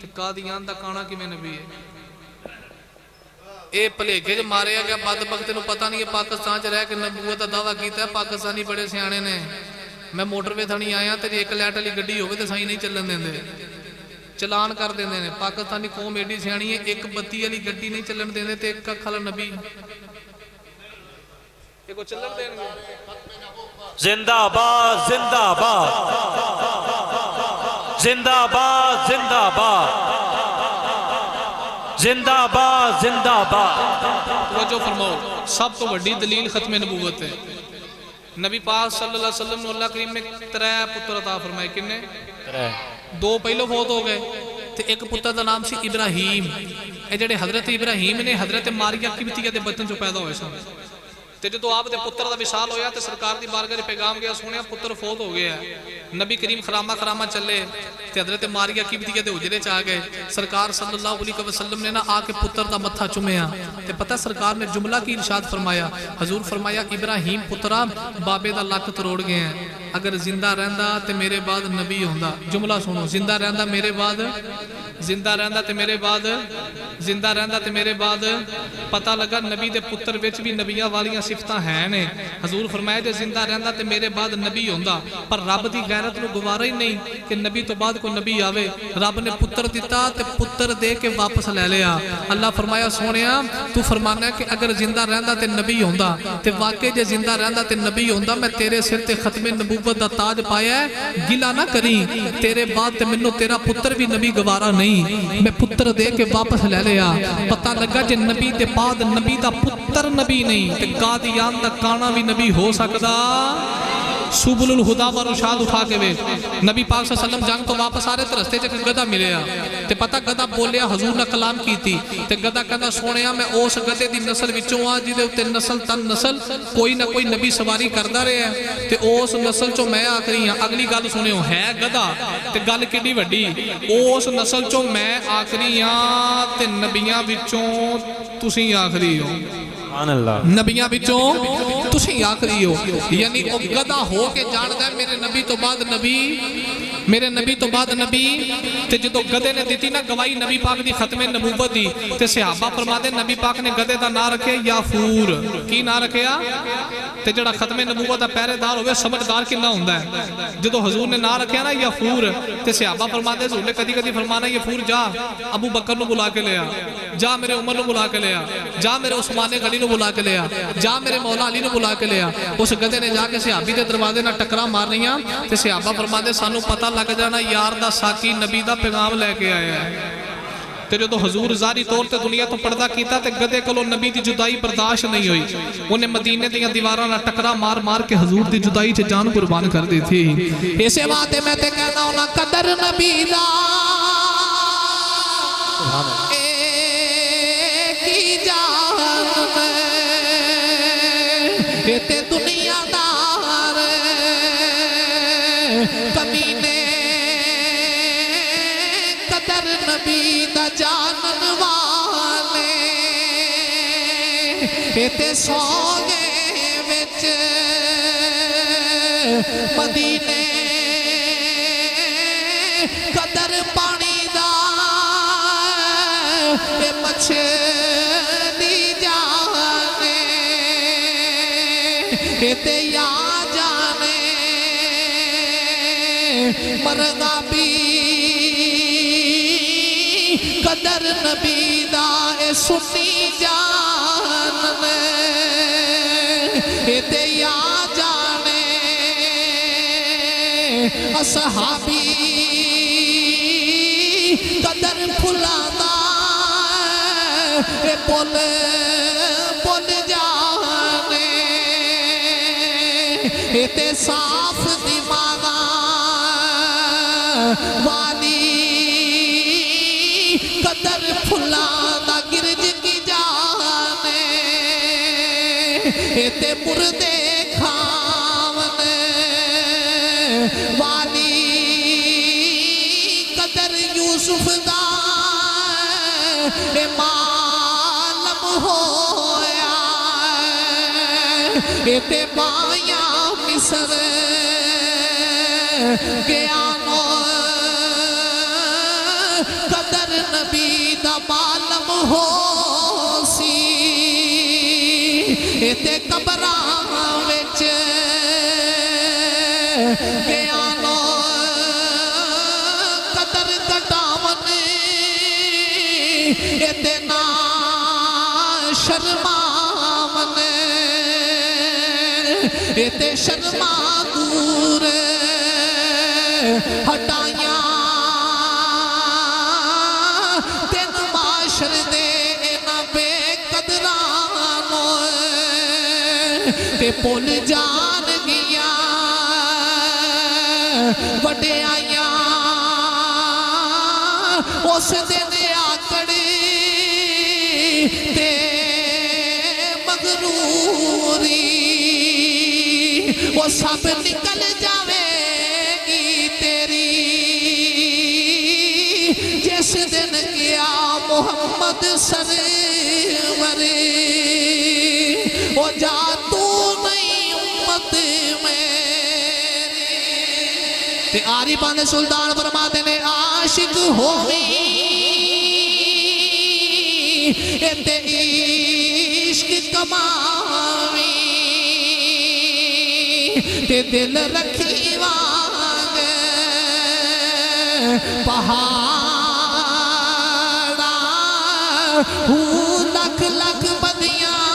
تے قادیان دا کانا کیویں نبی ہے اے بھلیکے چ ماریا گیا بدبخت نو پتہ نہیں ہے پاکستان چ رہ کے نبوت دا دعویٰ کیتا ہے پاکستانی بڑے سیانے نے میں موٹر وے تھانی آیا تے ایک لائٹ والی گڈی ہوے تے سائیں نہیں چلن دیندے چلان کر دیندے نے پاکستانی قوم ایڈی سیانی ہے ایک بتی والی گڈی نہیں چلن دیندے تے ایک ککھ والا نبی یہ کو چلن دین گے زندہ باد زندہ باد زندہ باد زندہ باد زندہ باد زندہ باد توجہ فرماؤ سب تو بڑی دلیل ختم نبوت ہے نبی پاک صلی اللہ علیہ وسلم نے اللہ کریم نے 3 پتر عطا فرمائے کنے 2 پہلو فوت ہو گئے تے ایک پتر دا نام سی ابراہیم اے جڑے حضرت ابراہیم نے حضرت ماریہ کی بتیہ دے بچن چوں پیدا ہوئے سن تے جدو آپ دے پتر دا وصال ہویا تے سرکار دی بارگاہ پیغام گیا سنیا پتر فوت ہو گیا ہے نبی کریم خرامہ چلے تے حضرت ماریہ کی بتیہ دے حجرے چاہ گئے سرکار صلی اللہ علیہ وسلم نے نا آ کے پتر دا متھا چومیا تے پتہ سرکار نے جملہ کی ارشاد فرمایا حضور فرمایا ابراہیم پترا بابے دا لک تروڑ گئے ہیں اگر زندہ رہندا تے میرے بعد نبی ہوندا جملہ سنو زندہ رہندا میرے بعد زندہ رہندا تے میرے بعد زندہ رہندا تے میرے بعد پتہ لگا نبی دے پتر وچ بھی نبیاں والیاں صفتاں ہیں نے حضور فرمایا جے زندہ رہندا تے میرے بعد نبی ہوندا پر رب دی غیرت نو گوارا ہی نہیں کہ نبی تو بعد کو نبی آوے رب نے پتر دیتا تے پتر دے کے واپس لے لیا اللہ فرمایا سونیا تو فرمانا ہے کہ اگر زندہ رہندا تے نبی ہوندا تے واقعی جے زندہ رہندا تے نبی ہوندا میں تیرے سر تے ختم نبوت دا تاج پایا ہے گلا نہ کری تیرے بعد تے منو تیرا پتر بھی نبی گوارا نہیں میں پتر دے کے واپس لے لیا پتہ لگا جے نبی دے بعد نبی دا پتر نبی نہیں تے قادیان دا کانا بھی نبی ہو سکدا سبل الہدا و رشاد اٹھا کے وے نبی پاک صلی اللہ علیہ وسلم جنگ تو واپس آ رہے تے رستے چ گدا ملیا تے پتہ گدا بولیا حضور نے کلام کیتی تے گدا کہندا سونیا میں اس گدے دی نسل وچوں آ جے تے نسل تن نسل کوئی نہ کوئی نبی سواری کردا رہیا تے اس نسل چوں میں آخری ہاں اگلی گل سنیو ہے گدا تے گل کڈی وڈی اس نسل چوں میں آخری ہاں تے نبیاں وچوں تسی آخری ہو سبحان اللہ نبیاں بچوں تسی آخری ہو یعنی وہ گدا ہو کے جانتا ہے میرے نبی تو بعد نبی میرے نبی تو بعد نبی تے جدو گدے نے دیتی نا گواہی نبی پاک دی ختم نبوت دی تے صحابہ فرما دے نبی پاک نے گدے دا نہ رکھے یافور کی نہ رکھیا تے جڑا ختم نبوت دا پہرے دار ہوئے سمجھدار کنا ہوندا ہے جدو حضور نے نہ رکھیا نا یافور تے صحابہ فرما دے حضور نے کدی کدی فرمانا یافور جا ابو بکر نو بلا کے لیا جا میرے عمر نو بلا کے لیا جا میرے عثمان غنی نو بلا کے لیا جا میرے مولا علی نو بلا کے لیا اس گدے نے جا کے صحابی دے دروازے نہ ٹکرا مارنیاں تے صحابہ فرما دے سانو پتہ لگ جانا یار دا ساکی نبی دا پیغام لے کے آیا ہے تے جو حضور ظاہری طور تے دنیا تو پردہ کیتا تے گدے کلو نبی دی جدائی برداشت نہیں ہوئی انہیں مدینے دیاں دیواراں نہ ٹکرا مار مار کے حضور دی جدائی چ جان قربان کر دی تھی اسے باتیں میں تے کہنا ہونا قدر نبی دا کی جان تے دنیا دار کمینے قدر نبی دا جانن والے تے سوگے وچ مدینے قدر پانی دا اے مچھلی جانے تے یا جانے مرغا بھی قدر نبی دا اے سنی جاننے تے یا جانے اصحابی قدر پھلانا اے بول جانے تے صاف دماغا والی قدر پھلانا گرج کی جانے تے مردے کھاونے والی قدر یوسف دا معلم ہویا تے بایاں مصر گیا نو قدر قدر نبی دا معلوم ہو سی اتے قبراں وچ بیانو قدر کٹاون اتے نا شرماون اتے شرما دور ہٹائیاں تین معاشر دے نا بے قدرانو تے پول جان گیا وڈے آئیاں اس دن آکڑی تے مغروری وہ سب نکل جاوے گی تیری جس دن کیا محمد سرور وہ جا تو نہیں امت میری تے آری پانے سلطان فرماتے نے عاشق ہوئی تے عشق کماوی تے دل رکھی وانگ پہاڑا لکھ لکھ بدیاں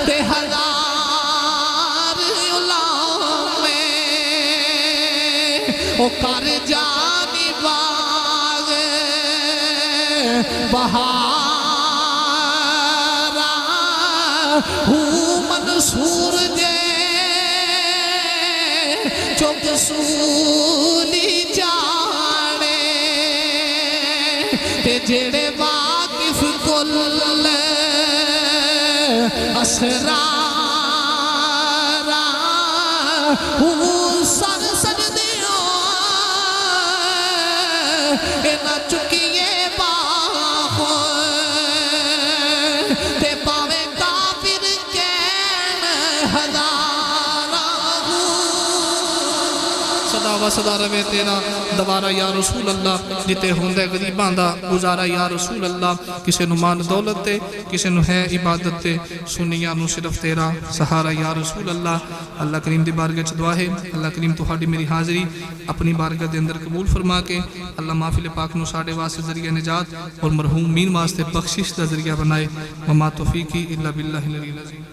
تے ہزار علام او کر جانی باغ بہارا منصور جے چوک سولی جانے تے جڑے واقف کل اسرارا سر سر دیو اینا چکیے باخ تے پاوے کافر کین ہزارہ صدا و صدا روے تیرا دوارا یا رسول اللہ جتے ہوندے غریبان دا گزارا یا رسول اللہ کسے نو مال دولت تے کسے نو ہے عبادت تے سنیا نو صرف تیرا سہارا یا رسول اللہ اللہ کریم دی بارگاہ چ دعا ہے اللہ کریم تہاڈی میری حاضری اپنی بارگاہ دے اندر قبول فرما کے اللہ محفل پاک نو ساڈے واسطے ذریعہ نجات اور مرحوم مین واسطے بخشش دا ذریعہ بنائے وما توفیقی الا باللہ العلی العظیم